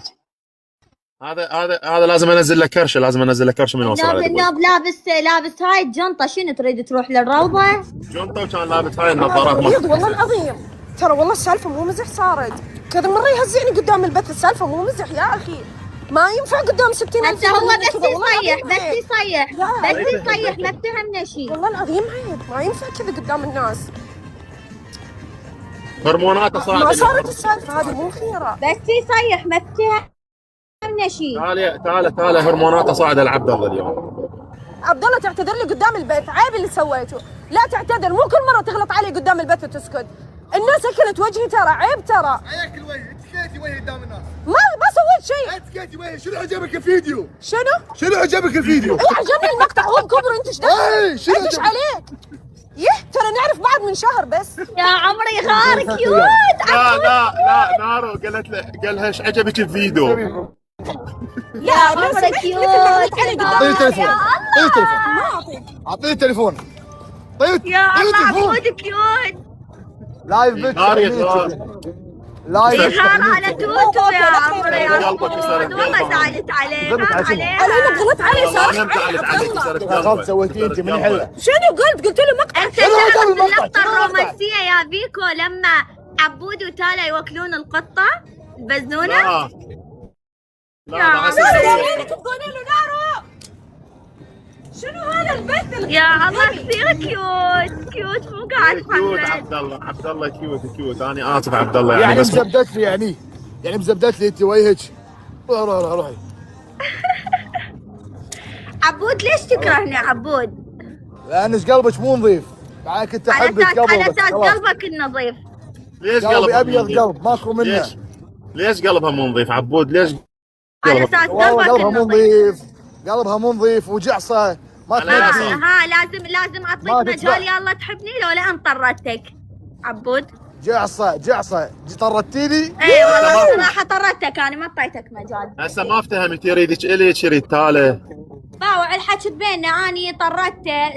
هذا لازم انزل له كرشه، من وصل على دبي. النوب لابس هاي الجنطة، شنو تريد تروح للروضة؟ جنطه وكان لابس هاي النظارات. والله العظيم ترى والله السالفة مو مزح صارت. كذا مرة يهزعني قدام البث، السالفة مو مزح يا اخي. ما ينفع قدام 60,000. انت هو بس يصيح ما اتهمنا شيء. والله العظيم عيب، ما ينفع كذا قدام الناس. هرموناته صاعده. ما صارت السالفة هذه مو خيرة. بس يصيح ما اتهمنا شيء. تعال هرموناته صاعده لعبد الله اليوم. عبد الله تعتذر لي قدام البيت، عيب اللي سويته. لا تعتذر، مو كل مرة تغلط علي قدام البيت وتسكت. الناس اكلت وجهي ترى، عيب ترى. عليك الوجه، انت كيتي وجهي قدام الناس. ما سويت شيء. انت كيتي وجهي، شنو عجبك الفيديو؟ شنو عجبك الفيديو؟ اي عجبني المقطع، هو بكبر انت ايش اي شنو ايش عليك؟ ترى نعرف بعض من شهر بس. يا عمري غار كيوت. لا لا لا نارو قالت له، قالها ايش عجبك الفيديو؟ يا عمري كيوت. اعطيني التليفون، اعطيني التليفون، ما اعطيك. اعطيني التليفون. طيب يا الله عبود كيوت. لايف بيتش نار يا غار. لايف غار على توتو يا عمري يا قلبك يسرق عبود. والله قلبك. زعلت عليه. زعلت غار على شنو؟ عليها. انا غلطت عليه صح؟ انا زعلت عليك كسرت يا غلط قلبك. سويتي انت من حله. شنو قلت له مقطع. انت شنو هذا تعرف المقطع؟ اللقطة شنو المقطع؟ الرومانسية يا فيكو لما عبود وتالا يوكلون القطة البزنونة؟ لا لا يا لا عمري. عسل. تبغوني له نارو. شنو هذا البث يا الله كثير كيوت مو قاعد كيوت محمد. عبد الله، عبد الله كيوت. انا اسف عبد الله يعني بس مزبدت لي يعني مزبدت لي انت وجهك. روحي. عبود ليش تكرهني عبود؟ لانك قلبك مو نظيف. معك كنت على احبك اساس قبل على بس اساس خلاص. قلبك النظيف. ليش قلبي قلبها ابيض مو نظيف؟ قلب ماكو منه. ليش قلبها مو نظيف عبود؟ ليش على قلبها؟ اساس والله قلبك قلبها مو النظيف. نظيف، قلبها مو نظيف وجعصه ما على أساس. تنزل. ها لازم ما اعطيك تتبع. مجال يلا تحبني لو لا انطرتك عبود. جعصه طردتيني. اي والله صراحه طردتك انا ما اعطيتك مجال. هسه ما افتهمت يريدك الك يريد تاله. باوع الحكي بيننا اني طردته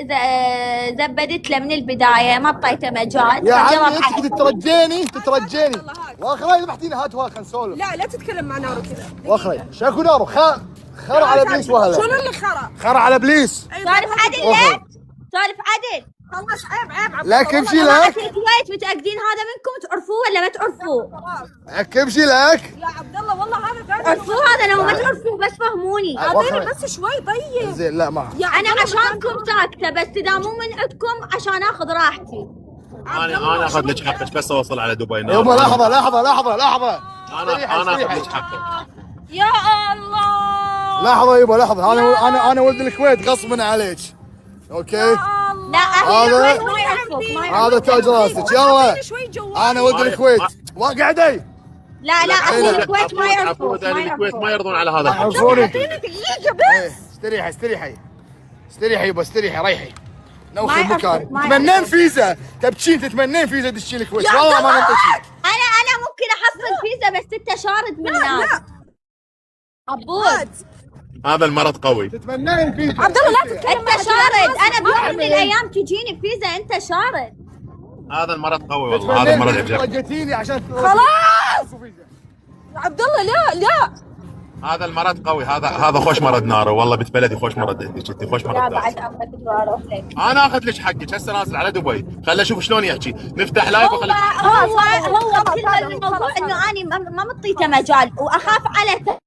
زبدت له من البدايه ما اعطيته مجال. يا عمي فجواب انت علي. كنت تترجيني واخري ذبحتيني. هات خلينا نسولف. لا تتكلم مع نارو كذا. واخري شاكو نارو خرا على ابليس وهلا. شنو اللي خرا؟ خرا على ابليس. سولف عدل واخري. ليه؟ سولف عدل. خلاص عيب عبد لك امشي جماعة لك. الكويت متأكدين هذا منكم تعرفوه ولا ما تعرفوه؟ لك امشي لك. يا عبد الله والله هذا ثاني. تعرفوه هذا لو ما تعرفوه بس فهموني. اعطيني بس شوي طيب. زين لا ما يا انا عشانكم ساكته بس اذا مو من عندكم عشان اخذ راحتي. انا اخذ لك حقك بس اوصل على دبي. يابا لحظه. انا اخذ لك حقك. يا الله. لحظه يابا لحظه. انا ولد الكويت غصبا عليك. اوكي. لا اهل هذا- الكويت ما يعرفوك ما يعرفوك. هذا تاج راسك يلا. شوي جوال. انا ولد الكويت وقعدي. لا اهل الكويت ما يعرفوك عبود اهل ما الكويت ما يعرفوك. يرضون على هذا الحق. يعرفوني. دقيقة بس. استريحي يابا استريحي ريحي. نوخي ما يعرفوك، المكان. ما تتمنين يعرفوك. فيزا تبكين تتمنين فيزا تدشين الكويت والله ما ننطشي. انا ممكن احصل فيزا بس انت شارد من الناس. عبود هذا المرض قوي. تتمنين فيزا عبد الله لا تتكلم. انت شارد. انا بيوم من الايام تجيني فيزا انت شارد. هذا المرض قوي والله. هذا المرض يعجبني. رجيتيني عشان خلاص. عبد الله لا هذا المرض قوي. هذا خوش مرض نارو والله. بنت بلدي خوش مرض انت خوش لا مرض. بعد عمرك اروح لك. انا اخذ لك حقك هسه نازل على دبي. خله اشوف شلون يحكي. نفتح لايف وخلي هو كل الموضوع انه اني ما مطيته مجال واخاف على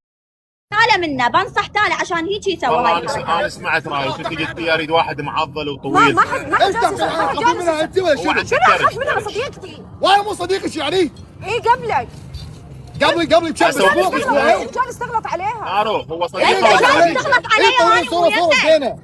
تالا منه. بنصح تالا عشان هيك يسوي هاي والله الحركات. انا سمعت رايك. انت قلتي اريد واحد معضل وطويل. ما حد انت خافي منها انت ولا هو شنو؟ عندك شنو كرش. اخاف منها صديقتي. وانا مو صديقك يعني ايه قبلك. قبلي بشهر اسبوع. كان استغلط عليها. نارو هو انت صديقه شلون ولا حبيبي؟ تغلط علي وانا مو صورة يمك؟ زينة.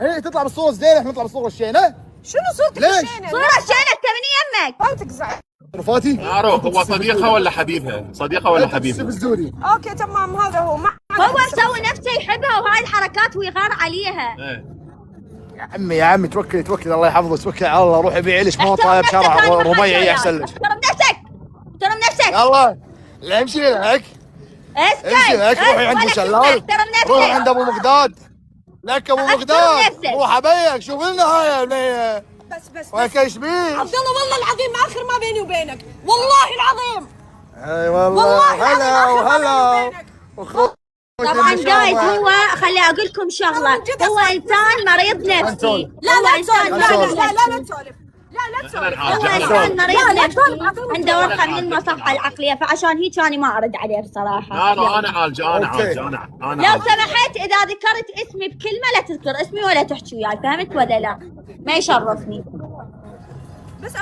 هي تطلع بالصورة زينة احنا نطلع بالصورة الشينة. شنو صورتك ليش؟ الشينة؟ صورة شينك تمني يمك. ما تقزع. رفاتي نارو هو صديقها ولا حبيبها؟ صديقها ولا حبيبها؟ الزوري. اوكي تمام هذا هو. ما هو مسوي نفسه يحبها وهاي الحركات ويغار عليها. ايه. يا عمي توكلي الله يحفظك. توكلي على الله. روحي بيعي لك موطه بشارع ربيعي احسن لك. احترم نفسك. يلا لا امشي لك. امشي لك. روحي عند شلال. احترم روحي نفسك. عند ابو مقداد. لك ابو احترم مقداد. نفسك. روح ابيك. شوف لنا هاي البنيه. بس وياك ايش بيك؟ عبد الله والله العظيم اخر ما بيني وبينك. والله العظيم. اي والله. والله العظيم آخر ما بيني وبينك. طبعا جايز هو خلي اقول لكم شغله. هو انسان مريض نفسي. لا تسولف. هو لا تسولف. لا تسولف. هو انسان مريض نفسي عنده ورقه من المصحه العقليه فعشان هيك انا ما ارد عليه بصراحه. نارو انا عالجه انا لو سمحت اذا ذكرت اسمي بكلمه لا تذكر اسمي ولا تحكي وياي فهمت ولا لا؟ ما يشرفني. بس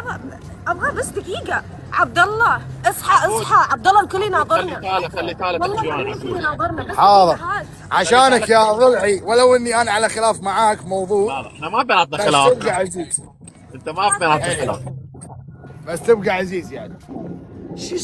ابغى بس دقيقة. عبد الله اصحى عبد الله الكل يناظرنا. خلي تاله والله تحكي الكل وانا يناظرنا بس حاضر. دقيقة. عشانك يا ضلعي ولو اني انا على خلاف معاك موضوع. لا احنا ما بيناتنا بس خلاف. تبقى عزيز. انت ما في بيناتنا خلاف. بس تبقى عزيز يعني. ايش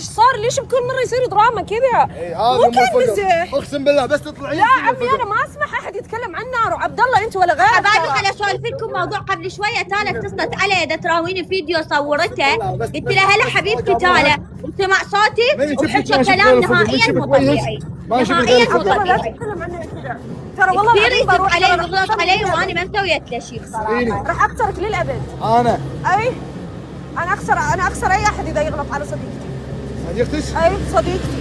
صار ليش بكل مره يصير دراما كذا؟ اي هذا مو كان فقر. مزح. اقسم بالله بس تطلعين لا عمي انا ما اسمح احد يتكلم عن نار وعبد الله انت ولا غيرك. حبايبي خليني اسولف لكم موضوع. قبل شويه تالا اتصلت علي دا تراويني فيديو صورته، قلت لها هلا حبيبتي تالا، وسمع صوتي وحكى كلام نهائيا مو طبيعي، نهائيا مو لا طبيعي. تتكلم عنها كذا ترى والله كثير العظيم يزف بروح علي ترى ويغلط علي وانا ما مسويت له شيء بصراحه. راح اكسرك للابد. انا اي انا اخسر اي احد اذا يغلط على صديقتي. صديقتك اي صديقتي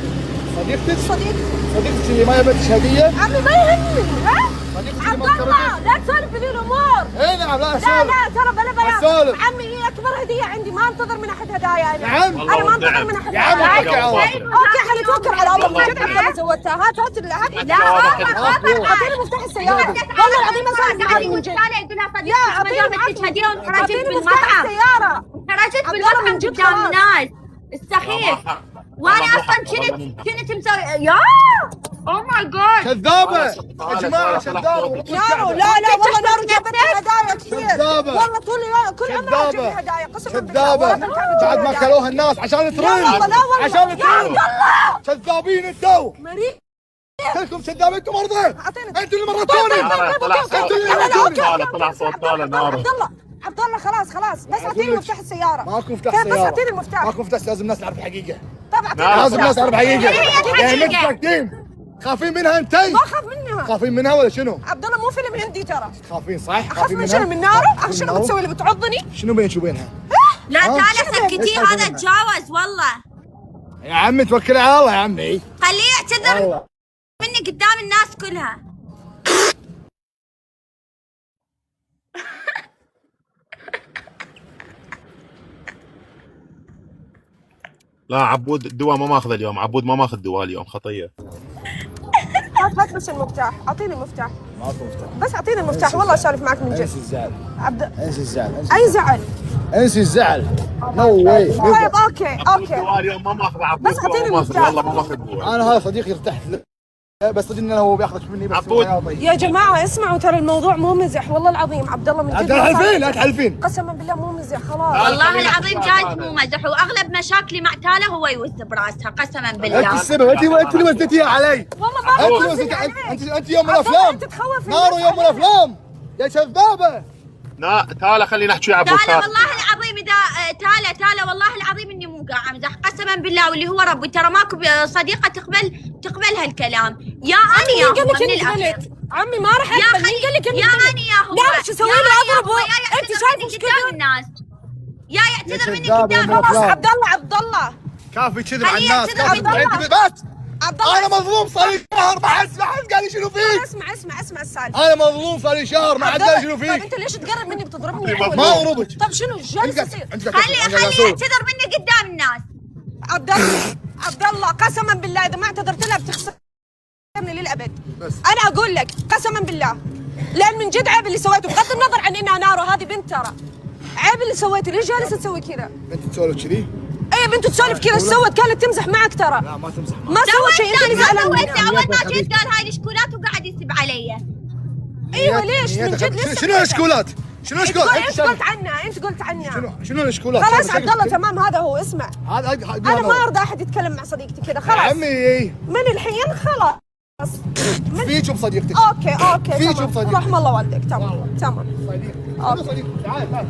اللي ما جابتش هديه. عمي ما يهمني. ها صديقتك اللي عبد ما الله لا تسولف بذي الامور. اي نعم لا لا ترى بلا بيان. أسولف. عمي هي اكبر هديه عندي، ما انتظر من احد هدايا انا. نعم. انا ما انتظر من احد يا عم هدايا. توكل على الله. اوكي حنتوكل على الله. من جد عبد الله سوتها. هات لا اعطيني مفتاح السياره. والله العظيم ما اسولف معك من جد. يا أعطيني ما جابتك هديه وانحرجت اعطيني مفتاح بالمطعم، السياره. انحرجت عبد الله من بالمطعم جد قدام خلاص. الناس السخيف، وانا اصلا كنت مسوي يا او ماي جاد. كذابه يا جماعه كذابه. نارو لا والله نارو جابت لي هدايا كثير. كذابة. والله كل عمرها تجيب لي هدايا قسما بالله. كذابه بعد ما كلوها الناس عشان ترند. لا والله. عشان يا ترند. كذابين انتوا مريض. كلكم كذابين. انتم مرضى. أعطيني. انتوا اللي مرضتوني. طلع صوت طلع صوت طالع نار. عبد الله خلاص بس اعطيني مفتاح السياره. ماكو مفتاح كيف سياره. بس اعطيني المفتاح. ماكو مفتاح. لازم الناس تعرف الحقيقه. طب اعطيني لازم الناس تعرف الحقيقه. هي يعني الحقيقة. انت تكتين خافين منها انتي. ما اخاف منها. خافين منها ولا شنو؟ عبد الله مو فيلم هندي ترى. خافين صح؟ اخاف من شنو؟ من ناره؟ شنو بتسوي اللي بتعضني؟ شنو بين شو بينها؟ لا ها؟ تعالى سكتيه هذا تجاوز والله. يا عمي توكلي على الله يا عمي. خليه يعتذر والله. مني قدام الناس كلها. لا عبود الدواء ما ماخذ اليوم. عبود ما ماخذ دواء اليوم خطيه. هات بس المفتاح. اعطيني المفتاح. ماكو مفتاح. بس اعطيني المفتاح والله اسولف معك من انسي جد. الزعل. عبد انسي الزعل. اي زعل. انسي الزعل. نو واي. طيب اوكي الدواء اليوم ما ماخذ عبود. بس أعطيني الدواء ما ماخذ. المفتاح. والله ما ماخذ دواء. انا هذا صديقي ارتحت له بس صدق انه هو بياخذك مني بس عبود. يا جماعه اسمعوا ترى الموضوع مو مزح والله العظيم. عبد الله من لا جد تحلفين لا تحلفين. قسما بالله مو مزح خلاص. والله العظيم جايز مو مزح، واغلب مشاكلي مع تالا هو يوز براسها قسما انت بالله. السبب. انت اللي وزنتيها علي. والله ما انت اللي أقصد وزنتي. عليك. انت يوم عبد الله الافلام. انت تخوف نارو الناس يوم عليك. الافلام يا كذابه. لا تعال خلينا نحكي يا عبود. تالا والله العظيم اذا تالا والله العظيم اني مو قاعد امزح قسما بالله واللي هو ربي. ترى ماكو صديقه تقبل هالكلام. يا انا يا مين قال هو لك من انك الاخير. غلط؟ عمي ما راح يا اقبل. مين قال لك انك يا غلط؟ انا يا هو. لا شو اسوي له؟ اضربه. انت شايف ايش قدام كثر؟ الناس. يا يعتذر مني كذاب يا قدام مرة. خلاص أفلام. عبد الله كافي كذب على خليه الناس. يعتذر كافي بالله. انت بس. عبد الله انا مظلوم صار لي شهر ما حد قال لي شنو فيك. اسمع السالفه. انا مظلوم صار لي شهر ما حد قال لي شنو طيب فيك. انت ليش تقرب مني بتضربني؟ ما اضربك. طب شنو جالس يصير؟ خليه يعتذر مني قدام الناس. عبد الله قسما بالله اذا ما اعتذرت لها بتخسرني للابد. بس. انا اقول لك قسما بالله لان من جد عيب اللي سويته بغض النظر عن انها نارو هذه بنت ترى. عيب اللي سويته. ليش جالسه تسوي كذا؟ انت تسولف كذي؟ اي بنت تسولف كذا. ايش سوت؟ كانت تمزح معك ترى. لا ما تمزح. ما سوت شيء. انت اللي زعلان سويت منها. اول ما جيت قال هاي الشكولات وقاعد يسب علي. ايوه ليش من جد لسه شنو الاشكولات؟ شنو الاشكولات؟ انت قلت عنها. انت قلت عنها. شنو الاشكولات؟ خلاص عبد الله تمام. هذا هو. اسمع هذا انا ما ارضى احد يتكلم مع صديقتي كذا. يا خلاص عمي من الحين خلاص. فيك وبصديقتك. اوكي في شو تمام. بصديقتك؟ رحم الله والدك. تمام شنو صديقتك؟ تعال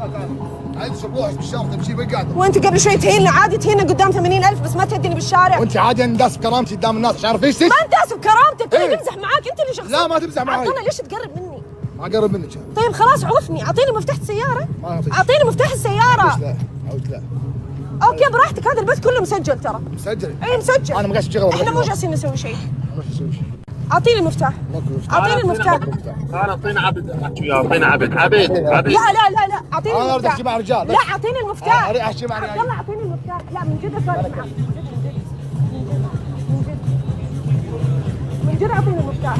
عايز شبوح بالشارع تمشي وين قاعده؟ وانت قبل شوي تهيننا. عادي تهيننا قدام 80,000 بس ما تهديني بالشارع. وانت عادي انا داس بكرامتي قدام الناس عشان اعرف ايش ما انت اسف كرامتك. إيه. انا بمزح معاك. انت اللي شخصيتك. لا ما تمزح معاي. عبد الله ليش تقرب مني؟ ما اقرب منك. طيب خلاص عوفني. اعطيني مفتاح السياره. ما أعطيك. اعطيني مفتاح السياره. لا عود لا اوكي براحتك. هذا البث كله مسجل ترى. مسجل. اي مسجل. انا ما قاعد اشتغل. احنا مو جالسين نسوي شيء. ما اسوي شيء. اعطيني المفتاح. ماكو مفتاح. اعطيني المفتاح. تعال اعطينا عبد احكي وياه. اعطينا عبد. لا اعطيني انا اريد المفتاح. احكي مع رجال. لا اعطيني المفتاح. اريد احكي مع عبد رجال. الله اعطيني المفتاح. لا من جد اسولف معك. من جد اعطيني المفتاح.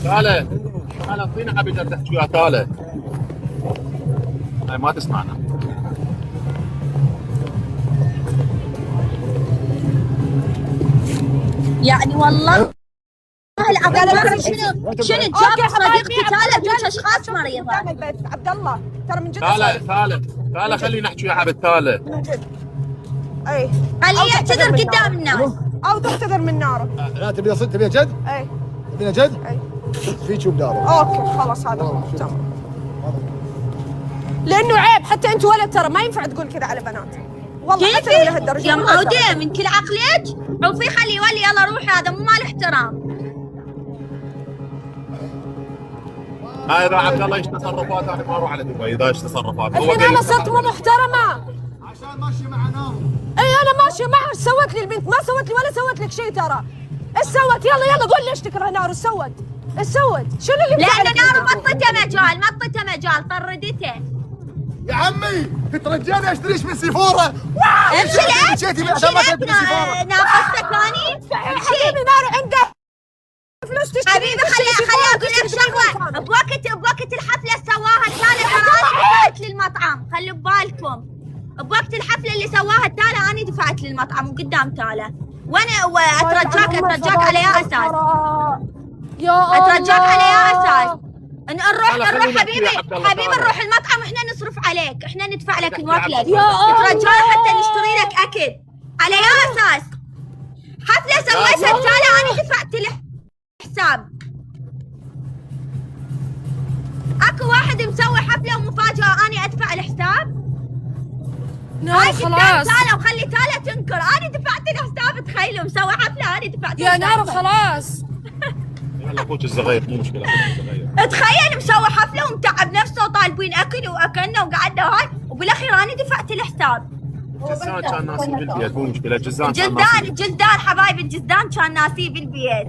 تعال اعطينا عبد بدك تحكي وياه. تعال هاي ما تسمعنا. يعني والله العظيم شنو جاب صديقتي تالا دوش اشخاص مريضه. تعمل بيت عبد الله ترى من جد تعال خلينا نحكي ويا عبد. تعال من جد اي خليه يعتذر قدام الناس. او تعتذر من ناره. لا تبيها جد؟ اي تبيها جد؟ اي في شو بداره. اوكي خلاص هذا تمام. لانه عيب حتى انت ولد ترى ما ينفع تقول كذا على بنات. والله حتى لو لهالدرجه يا معودة من كل عقلك عوفي خلي يولي يلا روحي، هذا مو مال احترام. هاي اذا عبد الله ايش تصرفات انا ما اروح على دبي اذا ايش تصرفات هو الحين انا صرت مو محترمه عشان ماشي مع نار. اي انا ماشيه معها. ايش سوت لي البنت؟ ما سوت لي ولا سوت لك شيء ترى. ايش سوت؟ يلا يلا قول ليش تكره نار. ايش سوت؟ ايش سوت؟ شنو اللي لأن نار مطته مجال طردته. يا عمي ترجعني اشتريش من سيفوره. امشي لك مشيتي عشان ما تبي سيفوره. ناقصتك ثاني؟ حبيبي نار عنده فلوس تشتري. حبيبي خلي اقول لك شغله، بوقت الحفله سواها التالي انا دفعت للمطعم، خلوا ببالكم بوقت الحفله اللي سواها التالي انا دفعت للمطعم وقدام تاله. وانا اترجاك على يا اساس. يا الله اترجاك على يا اساس. نروح حبيبي تعال. نروح المطعم واحنا نصرف عليك، احنا ندفع لك الوكله. يا اترجاك حتى نشتري لك اكل على يا اساس. حفله سويتها التالي انا دفعت له حساب. اكو واحد مسوي حفله ومفاجاه انا ادفع الحساب؟ نار خلاص تالا وخلي تالا تنكر انا دفعت الحساب. تخيلوا مسوي حفله انا دفعت يا نار خلاص. يلا اخوك الصغير مو مشكله اخوك الصغير. تخيل مسوي حفله ومتعب نفسه وطالبين اكل واكلنا وقعدنا وهاي وبالاخير انا دفعت الحساب. جزان كان ناسي بالبيت مو مشكله. جزان كان ناسي الجزدان حبايبي الجزدان كان ناسيه بالبيت.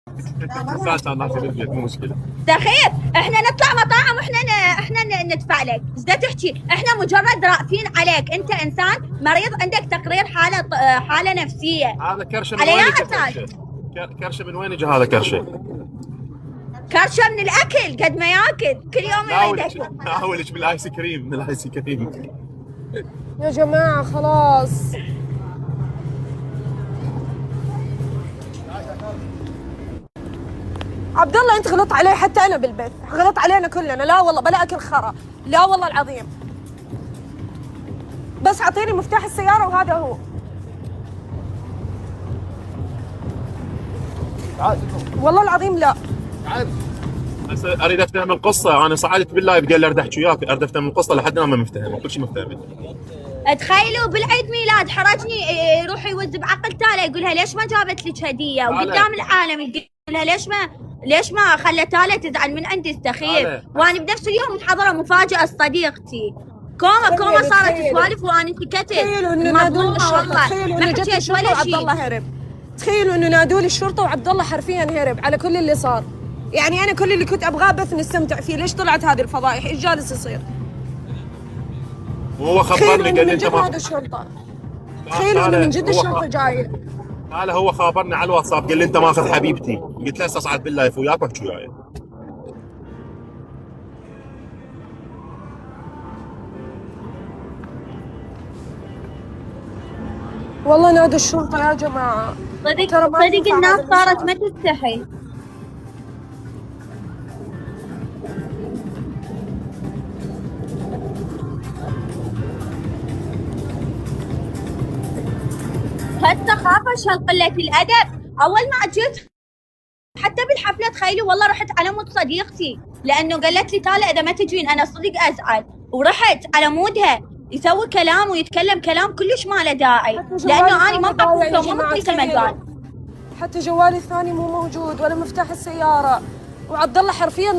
جزان كان ناسي بالبيت مو مشكله. تخيل احنا نطلع مطاعم احنا ندفع لك. ايش تحكي؟ احنا مجرد رافين عليك، انت انسان مريض عندك تقرير حاله نفسيه. هذا كرشه من على وين يا اجى؟ أساس. كرشه من وين اجى هذا كرشه؟ كرشه من الاكل قد ما ياكل كل يوم يريد اكل. اولك بالايس كريم من الايس كريم. يا جماعه خلاص. عبد الله انت غلط علي حتى انا بالبث، غلط علينا كلنا. لا والله بلا اكل خرا، لا والله العظيم. بس اعطيني مفتاح السياره وهذا هو. تعال والله العظيم لا. تعال. بس اريد افتهم القصه. انا صعدت باللايف قال لي اريد احكي وياك، اريد افتهم القصه لحد الان ما مفتهم كل شيء مفتهم. تخيلوا بالعيد ميلاد حرجني يروح يوز بعقل تالا يقولها ليش ما جابت لك هديه وقدام العالم يقولها ليش ما خلت تالا تزعل من عندي. استخيل وانا بنفس اليوم متحضره مفاجاه صديقتي. كوما صارت سوالف وانا سكتت. تخيلوا انه نادوا لي الشرطه، تخيلوا انه جت الشرطه وعبد الله هرب. تخيلوا انه نادوا لي الشرطه وعبد الله حرفيا هرب على كل اللي صار. يعني انا كل اللي كنت ابغاه بس نستمتع فيه. ليش طلعت هذه الفضايح؟ ايش جالس يصير؟ وهو خبرني قال لي انت ما هذا الشرطه. تخيلوا انه من جد الشرطه جايه. هلا هو خابرني على الواتساب قال لي انت ماخذ حبيبتي. قلت له هسه اصعد باللايف وياك واحكي وياي. والله نادوا الشرطه يا جماعه. صدق الناس صارت ما تستحي. هالسخافة قلة الأدب. أول ما جيت حتى بالحفلة تخيلوا والله رحت على مود صديقتي لأنه قالت لي تالا إذا ما تجين أنا صدق أزعل، ورحت على مودها يسوي كلام ويتكلم كلام كلش ما له داعي لأنه أنا ما بعرفه وما معطيته مجال. حتى جوالي الثاني مو موجود ولا مفتاح السيارة، وعبد الله حرفيا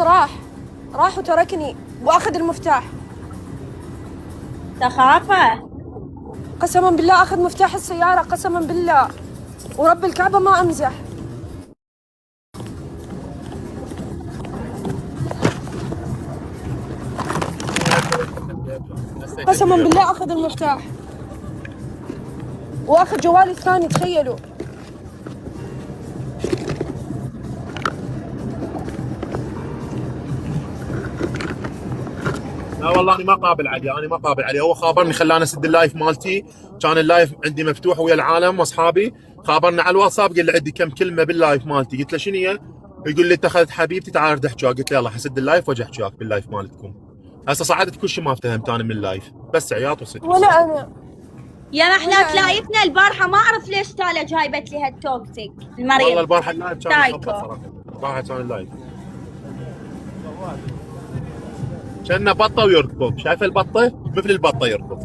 راح وتركني واخذ المفتاح. سخافة قسما بالله اخذ مفتاح السيارة، قسما بالله ورب الكعبة ما امزح. قسما بالله اخذ المفتاح واخذ جوالي الثاني. تخيلوا لا والله انا ما قابل عليه، هو خابرني خلاني اسد اللايف مالتي، كان اللايف عندي مفتوح ويا العالم واصحابي، خابرني على الواتساب قال لي عندي كم كلمه باللايف مالتي. قلت له شنو هي؟ يقول لي انت اخذت حبيبتي تعال اريد احكي. قلت له يلا حسد اللايف واجي احكي وياك باللايف مالتكم. هسه صعدت كل شيء ما افتهمت انا من اللايف، بس عياط وسكت. ولا انا يا محلات لايفنا البارحه ما اعرف ليش تالا جايبت لي هالتوكسيك المريض. والله البارحه اللايف كان تايكو. يخبط صراحه، البارحه كان اللايف كأنه بطه ويركض، شايف البطه؟ مثل البطه يركض.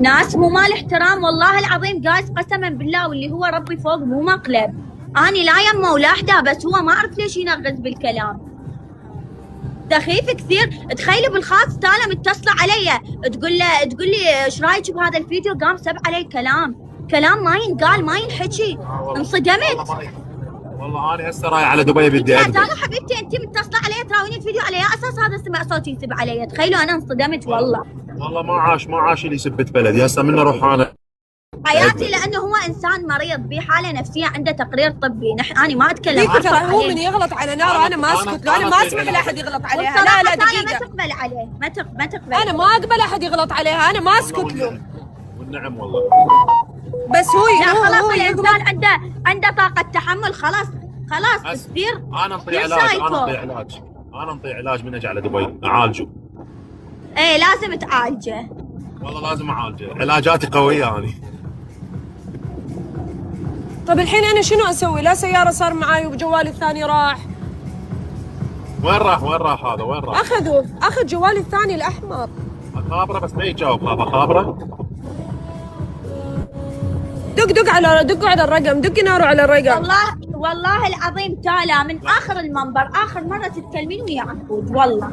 ناس مو مال احترام والله العظيم جايز، قسما بالله واللي هو ربي فوق مو مقلب. اني لا يمه ولا احدى، بس هو ما اعرف ليش ينغز بالكلام. سخيف كثير. تخيلي بالخاص تالا متصله علي تقول لي ايش رايك بهذا الفيديو، قام سب علي كلام ما ينقال ما ينحكي. انصدمت. والله انا هسه رايح على دبي بدي يا اكذب. تالا حبيبتي انت متصله علي تراويني الفيديو على اساس هذا سمع صوتي يسب علي. تخيلوا انا انصدمت والله. والله ما عاش اللي سبت بلدي، هسه من اروح انا حياتي لانه هو انسان مريض بحاله نفسيه عنده تقرير طبي. انا ما اتكلم فيكو ترى عنه هو عليه. من يغلط على نار انا ما اسكت له، انا ما اسمح لاحد يغلط عليها. لا لا والصراحة أنا ما دقيقه، تقبل عليه ما تقبل. انا ما اقبل احد يغلط عليها، انا ما اسكت له. والنعم والله. بس لا هو خلاص هو الانسان عنده طاقه تحمل. خلاص تصير. انا انطي علاج من اجي على دبي اعالجه. ايه لازم تعالجه. والله لازم اعالجه، علاجاتي قويه اني. طب الحين انا شنو اسوي؟ لا سياره صار معاي وجوالي الثاني راح. وين راح هذا وين راح؟ اخذ جوالي الثاني الاحمر. خابره بس ما يجاوب هذا خابره. دقوا على الرقم، دق ناروا على الرقم. والله العظيم تالا من اخر المنبر اخر مره تتكلمين ويا عنقود والله.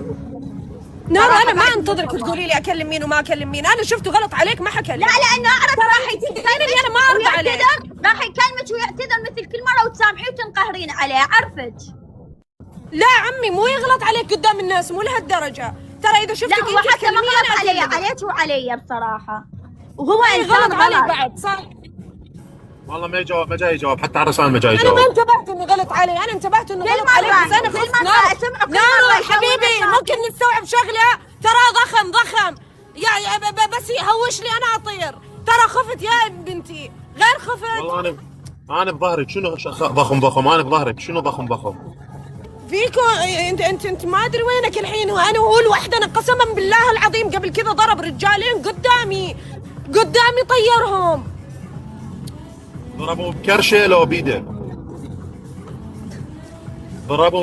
نارو انا ما انتظرك تقولي لي اكلم مين وما اكلم مين، انا شفته غلط عليك ما حكلم. لا لانه اعرف راح يكلمك انا ما ارضى عليك. راح يكلمك ويعتذر مثل كل مره وتسامحيه وتنقهرين عليه. عرفت؟ لا عمي مو يغلط عليك قدام الناس، مو لهالدرجه. ترى اذا شفتك لا هو انت حتى ما تكلميني غلط انا علي، أكلمك. عليك وعلي بصراحه. وهو انسان غلط علي غلط. بعد صح. والله ما جاي يجاوب حتى على الرسائل ما جاي انا يجاوب. ما انتبهت انه غلط علي، انا انتبهت انه غلط علي بس انا كل خفت. مرة أسمعه كل مرة نارو يسوي حبيبي مشاكل. ممكن نستوعب شغله، ترى ضخم بس يهوش لي انا اطير. ترى خفت يا بنتي، غير خفت. والله انا بظهرك شنو ضخم، انا بظهرك شنو ضخم. فيكو انت ما ادري وينك الحين، وانا وهو لوحدنا قسما بالله العظيم. قبل كذا ضرب رجالين قدامي طيرهم. ضربوا بكرشه لو بيده.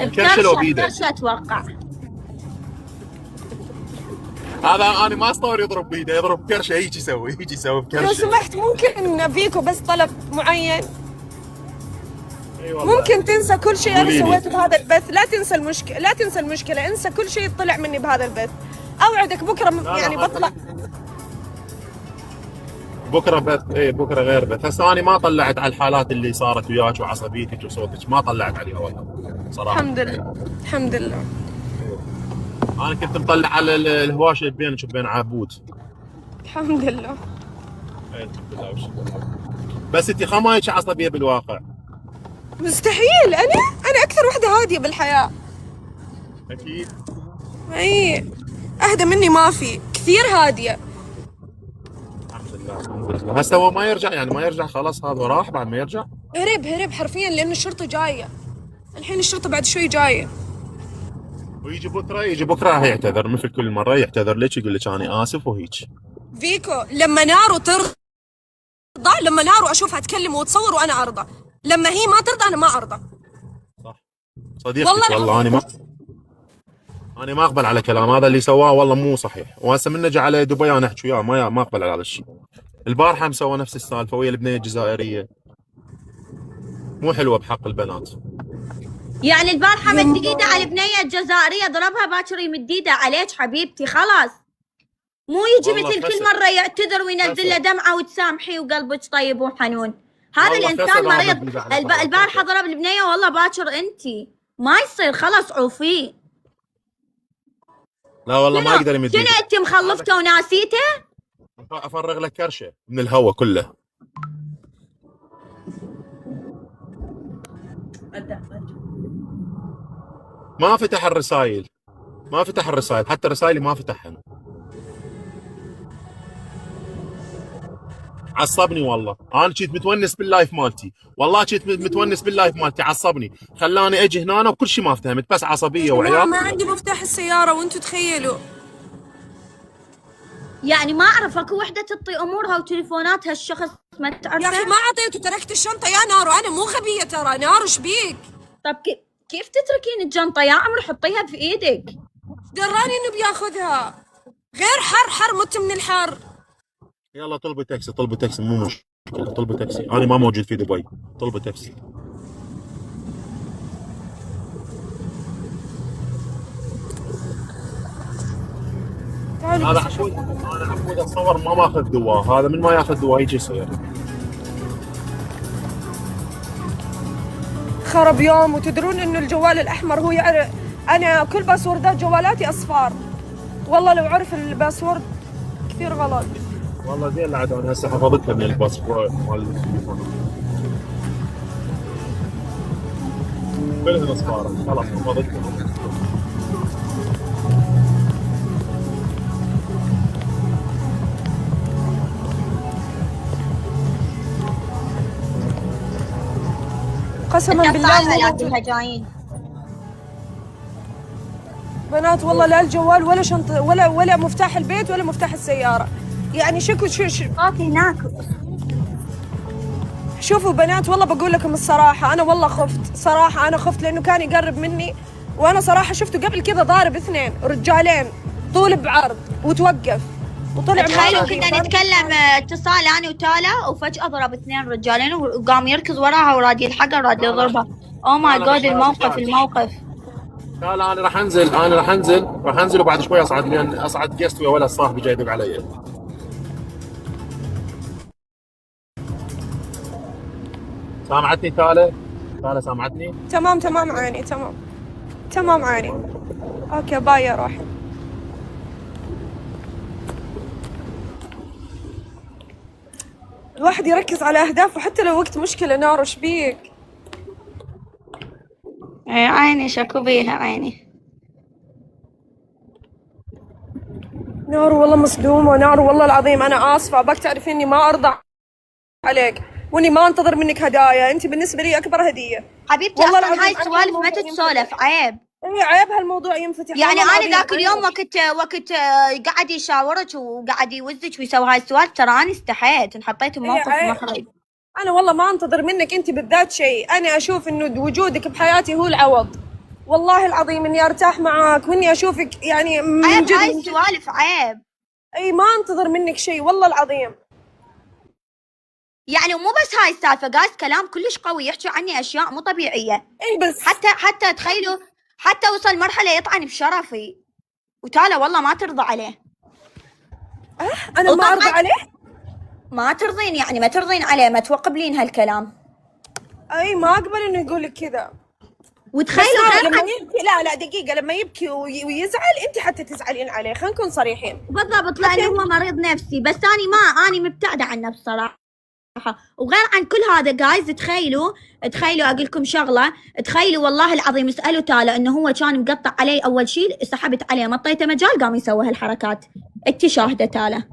الكرشة اتوقع. هذا انا ما استوعب يضرب بيده، يضرب بكرشه هيك يسوي لو بكرشه. سمحت ممكن فيكو بس طلب معين، اي والله. ممكن تنسى كل شيء انا قوليلي. سويته بهذا البث. لا تنسى المشكله، انسى كل شيء طلع مني بهذا البث. اوعدك بكره يعني بطلع. بكره بث، بكره غير بث. هسه انا ما طلعت على الحالات اللي صارت وياك وعصبيتك وصوتك، ما طلعت عليها ولا صراحه. الحمد لله. انا كنت مطلع على الهواشه بينك وبين عبود. الحمد لله. الحمد لله والشكر. بس انت خمايش عصبيه بالواقع. مستحيل، انا اكثر وحده هاديه بالحياه. اكيد. اي اهدى مني ما في، كثير هاديه. الحمد لله. هسه هو ما يرجع خلاص، هذا راح بعد ما يرجع. هرب حرفيا لان الشرطه جايه. الحين الشرطه بعد شوي جايه. ويجي بكره راح يعتذر مثل كل مره، يعتذر لك يقول لك انا اسف وهيك. فيكو لما نارو ترضى، لما نارو اشوفها تكلم وتصور وانا ارضى، لما هي ما ترضى انا ما ارضى. صح صديقتك والله انا ما اقبل على كلام هذا اللي سواه، والله مو صحيح. وهسه من نجي على دبي انا احكي وياه ما اقبل على هذا الشيء. البارحه مسوى نفس السالفه ويا البنيه الجزائريه، مو حلوه بحق البنات. يعني البارحه مد ايده على البنيه الجزائريه ضربها، باكر يمد ايده عليك حبيبتي خلاص. مو يجي مثل كل مره يعتذر وينزل له دمعه وتسامحيه وقلبك طيب وحنون. هذا الانسان مريض. البارحه ضرب البنيه والله باكر انتي ما يصير خلاص عوفيه. لا والله ما يقدر يمد شنو ايده. انت مخلفته وناسيته؟ افرغ لك كرشه من الهواء كله. ما فتح الرسائل حتى رسائلي ما فتحها. عصبني والله. انا كنت متونس باللايف مالتي، والله كنت متونس باللايف مالتي، عصبني خلاني اجي هنا وكل شيء ما فهمت، بس عصبيه وعياط. ما عندي مفتاح السيارة وانتم تخيلوا. يعني ما اعرف اكو وحده تعطي امورها وتليفوناتها الشخص ما يا تعرفه. اخي ما اعطيته، تركت الشنطة يا نارو، انا مو غبية ترى. نارو شبيك؟ طب كيف تتركين الجنطه يا عمري؟ حطيها بايدك. دراني انه بياخذها. غير حر مت من الحر. يلا طلبوا تاكسي، طلبوا تاكسي، مو مشكله، طلبوا تاكسي، انا ما موجود في دبي، طلبوا تاكسي. هذا عفود، انا عفود اتصور ما ماخذ دواء، هذا من ما ياخذ دواء يجي يصير. خرب يوم. وتدرون انه الجوال الاحمر هو يعرف. انا كل باسوردات جوالاتي اصفار. والله لو عرف الباسورد كثير غلط. والله زين عاد انا هسه حفظتها من الباسبور مال التليفون. كلها اصفار خلاص حفظتها. قسما بالله كلها جايين بنات، والله لا الجوال ولا شنطة ولا مفتاح البيت ولا مفتاح السيارة. يعني شكو صوتي هناك. شوفوا بنات، والله بقول لكم الصراحة، أنا والله خفت صراحة. أنا خفت لأنه كان يقرب مني، وأنا صراحة شفته قبل كذا ضارب 2 رجالين طول بعرض وتوقف وطلع تخيلوا كنا نتكلم اتصال انا وتالا وفجأة ضرب 2 رجالين وقام يركض وراها وراد يلحقها وراد يضربها. او ماي جاد الموقف. لا لا انا راح انزل وبعد شوي اصعد، لان اصعد جيست ويا ولد صاحبي جاي يدق علي. سامعتني تالا سامعتني؟ تمام عيني، تمام عيني. اوكي باي يا روحي. الواحد يركز على اهدافه حتى لو وقت مشكلة. نارو شبيك؟ عيني شكو بيها عيني. نارو والله مصدومة. نارو والله العظيم أنا آسفة، باك تعرفين إني ما أرضى عليك وإني ما أنتظر منك هدايا. أنت بالنسبة لي أكبر هدية حبيبتي. والله أصلا هاي العظيم السوالف ما تتسولف، عيب. إيه عيب هالموضوع ينفتح. يعني والله أنا العظيم ذاك اليوم عيب. وقت قاعد يشاورك وقاعد يوزك ويسوي هاي السوالف، ترى أنا استحيت انحطيت بموقف عيب. محرج. أنا والله ما أنتظر منك أنت بالذات شيء. أنا أشوف إنه وجودك بحياتي هو العوض. والله العظيم إني أرتاح معاك وإني أشوفك يعني من عيب جد. هاي السوالف عيب. أي ما أنتظر منك شيء والله العظيم. يعني ومو بس هاي السالفة، قايس كلام كلش قوي يحكي عني أشياء مو طبيعية. أي بس حتى تخيلوا، حتى وصل مرحلة يطعن بشرفي وتالا والله ما ترضى عليه. أنا ما أرضى عليه. ما ترضين يعني ما ترضين عليه، ما توقبلين هالكلام. أي ما أقبل إنه يقول لك كذا. وتخيلوا غير لما عن يبكي، لا دقيقة، لما يبكي ويزعل أنت حتى تزعلين عليه. خلينا نكون صريحين. بالضبط، لأنه هو مريض نفسي. بس أنا مبتعدة عنه بصراحة. وغير عن كل هذا جايز، تخيلوا أقول لكم شغلة. تخيلوا والله العظيم اسألوا تالا إنه هو كان مقطع علي أول شيء، سحبت عليه مطيته مجال قام يسوي هالحركات. أنت شاهدة تالا،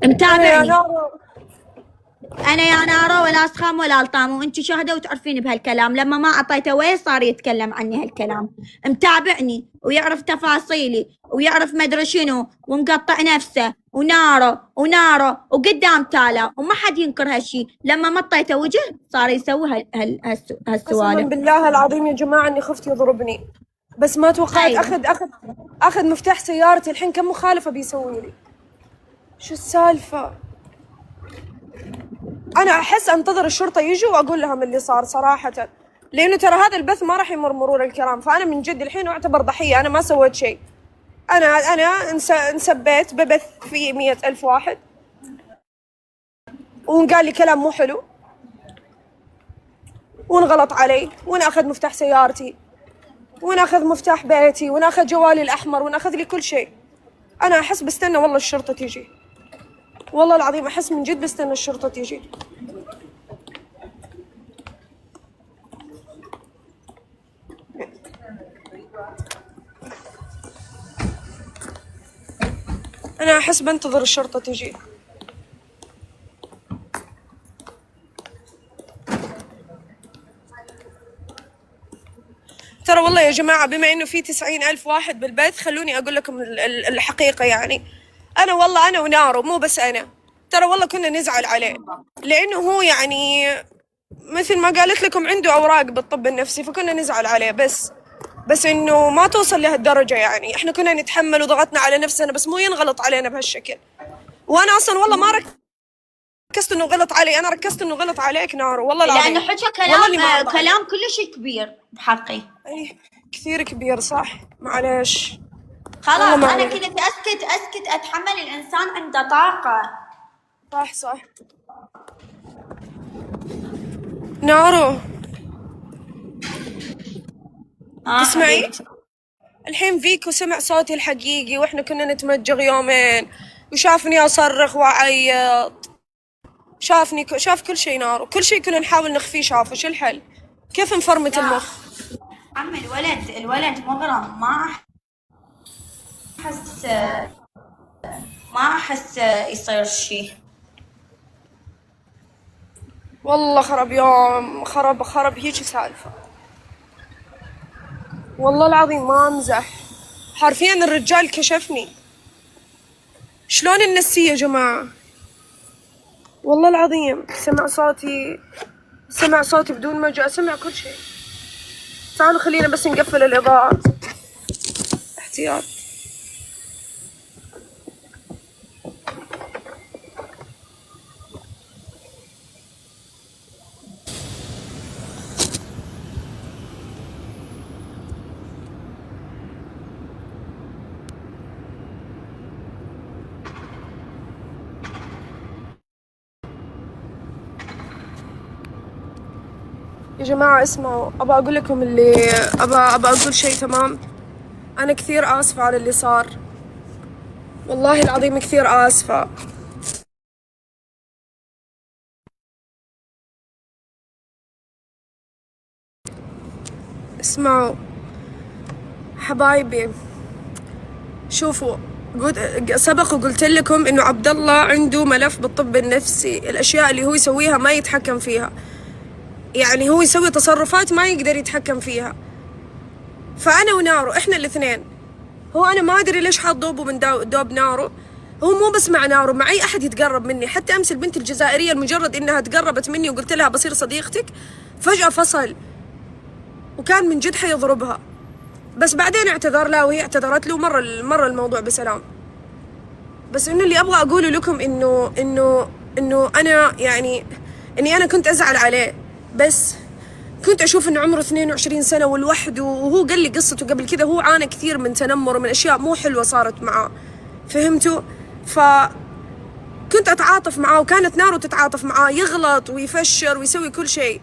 متابعني. أنا يا نارو ولا أسخام ولا ألطام، وأنت شاهدة وتعرفين بهالكلام. لما ما أعطيته وين صار يتكلم عني هالكلام. متابعني ويعرف تفاصيلي ويعرف مدري شنو، ومقطع نفسه ونارو وقدام تالا، وما حد ينكر هالشي. لما مطيته وجه صار يسوي هالسوالف. قسما بالله العظيم يا جماعة إني خفت يضربني، بس ما توقعت. أخذ مفتاح سيارتي. الحين كم مخالفة بيسوي لي؟ شو السالفة؟ أنا أحس أنتظر الشرطة يجوا وأقول لهم اللي صار صراحة، لأنه ترى هذا البث ما راح يمر مرور الكرام. فأنا من جد الحين أعتبر ضحية، أنا ما سويت شيء. أنا انسبيت ببث في 100,000 واحد، ونقال لي كلام مو حلو، ونغلط علي، ونأخذ مفتاح سيارتي، ونأخذ مفتاح بيتي، ونأخذ جوالي الأحمر، ونأخذ لي كل شيء. أنا أحس بستنى والله الشرطة تيجي. والله العظيم أحس من جد بستنى الشرطة تيجي. أنا أحس بنتظر الشرطة تيجي. يا جماعة بما إنه في 90,000 واحد بالبث، خلوني أقول لكم الحقيقة. يعني أنا والله أنا ونارو، مو بس أنا، ترى والله كنا نزعل عليه، لأنه هو يعني مثل ما قالت لكم عنده أوراق بالطب النفسي، فكنا نزعل عليه. بس إنه ما توصل لهالدرجة. يعني إحنا كنا نتحمل وضغطنا على نفسنا، بس مو ينغلط علينا بهالشكل. وأنا أصلا والله ما ركزت إنه غلط علي، أنا ركزت إنه غلط عليك نارو، والله العظيم. لأنه حكى كلام كلش كبير بحقي. أي كثير كبير، صح، معليش. خلاص أنا كنت أسكت أتحمل، الإنسان عنده طاقة. صح. نارو تسمعي؟ الحين فيكو سمع صوتي الحقيقي، واحنا كنا نتمجغ يومين، وشافني اصرخ واعيط، شاف كل شيء. نارو كل شيء كنا نحاول نخفيه شافه. شو الحل؟ كيف نفرمت المخ؟ عم الولد مغرم، ما احس يصير شيء. والله خرب يوم، خرب هيك سالفة، والله العظيم ما امزح، حرفيا الرجال كشفني. شلون النسية يا جماعة؟ والله العظيم سمع صوتي بدون ما جاء، سمع كل شيء. تعالوا خلينا بس نقفل الإضاءات احتياط. يا جماعة اسمعوا، أبى أقول لكم أبى أقول شيء. تمام، أنا كثير آسفة على اللي صار، والله العظيم كثير آسفة. اسمعوا حبايبي، شوفوا، سبق وقلت لكم إنه عبد الله عنده ملف بالطب النفسي، الأشياء اللي هو يسويها ما يتحكم فيها. يعني هو يسوي تصرفات ما يقدر يتحكم فيها. فأنا ونارو إحنا الاثنين، هو أنا ما أدري ليش حاط دوبه من دوب نارو. هو مو بس مع نارو، مع أي أحد يتقرب مني. حتى أمس البنت الجزائرية مجرد إنها تقربت مني وقلت لها بصير صديقتك، فجأة فصل وكان من جد حيضربها. بس بعدين اعتذر لها وهي اعتذرت له، مرة الموضوع بسلام. بس إنه اللي أبغى أقوله لكم إنه أنا يعني إني أنا كنت أزعل عليه، بس كنت أشوف إنه عمره 22 سنة والوحده، وهو قال لي قصته قبل كذا، هو عانى كثير من تنمر ومن أشياء مو حلوة صارت معاه، فهمتوا؟ فكنت أتعاطف معاه، وكانت نارو تتعاطف معاه، يغلط ويفشر ويسوي كل شيء.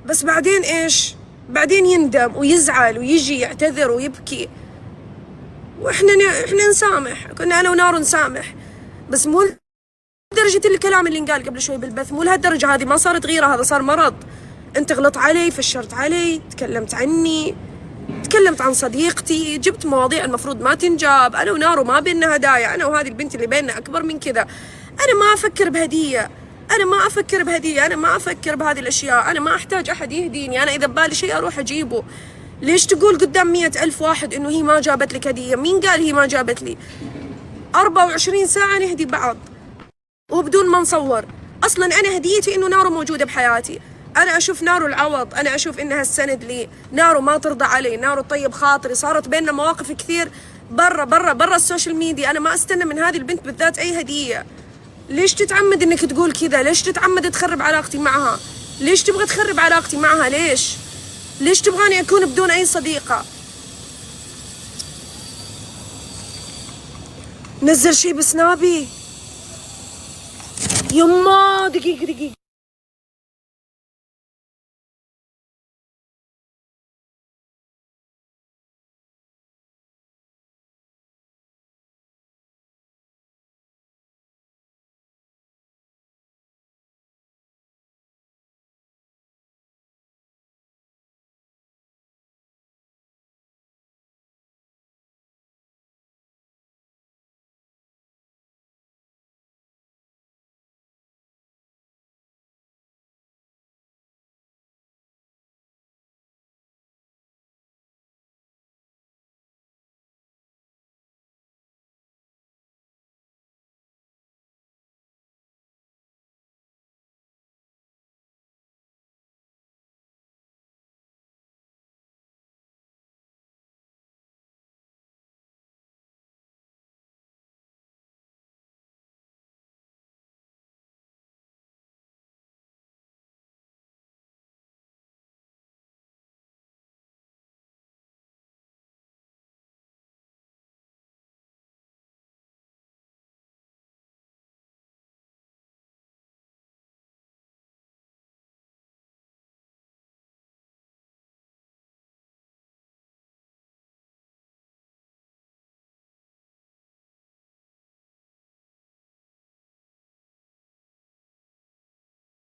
بس بعدين إيش؟ بعدين يندم ويزعل ويجي يعتذر ويبكي، وإحنا نسامح. كنا أنا ونارو نسامح، بس مو درجة الكلام اللي انقال قبل شوي بالبث، مو لهالدرجة هذه. ما صارت غيرة، هذا صار مرض. انت غلط علي، فشرت علي، تكلمت عني، تكلمت عن صديقتي، جبت مواضيع المفروض ما تنجاب. انا ونارو ما بيننا هدايا، انا وهذه البنت اللي بيننا اكبر من كذا. انا ما افكر بهدية، انا ما افكر بهذه الاشياء. انا ما احتاج احد يهديني، انا اذا ببالي شيء اروح اجيبه. ليش تقول قدام 100,000 واحد انه هي ما جابت لك هدية؟ مين قال هي ما جابت لي؟ 24 ساعة نهدي بعض وبدون ما نصور. اصلا انا هديتي انه نارو موجوده بحياتي. انا اشوف نارو العوض، انا اشوف انها السند لي. نارو ما ترضى علي، نارو طيب خاطري. صارت بيننا مواقف كثير برا السوشيال ميديا. انا ما استنى من هذه البنت بالذات اي هديه. ليش تتعمد انك تقول كذا؟ ليش تتعمد تخرب علاقتي معها؟ ليش تبغى تخرب علاقتي معها؟ ليش تبغاني اكون بدون اي صديقه؟ نزل شيء بسنابي. يما دقيقة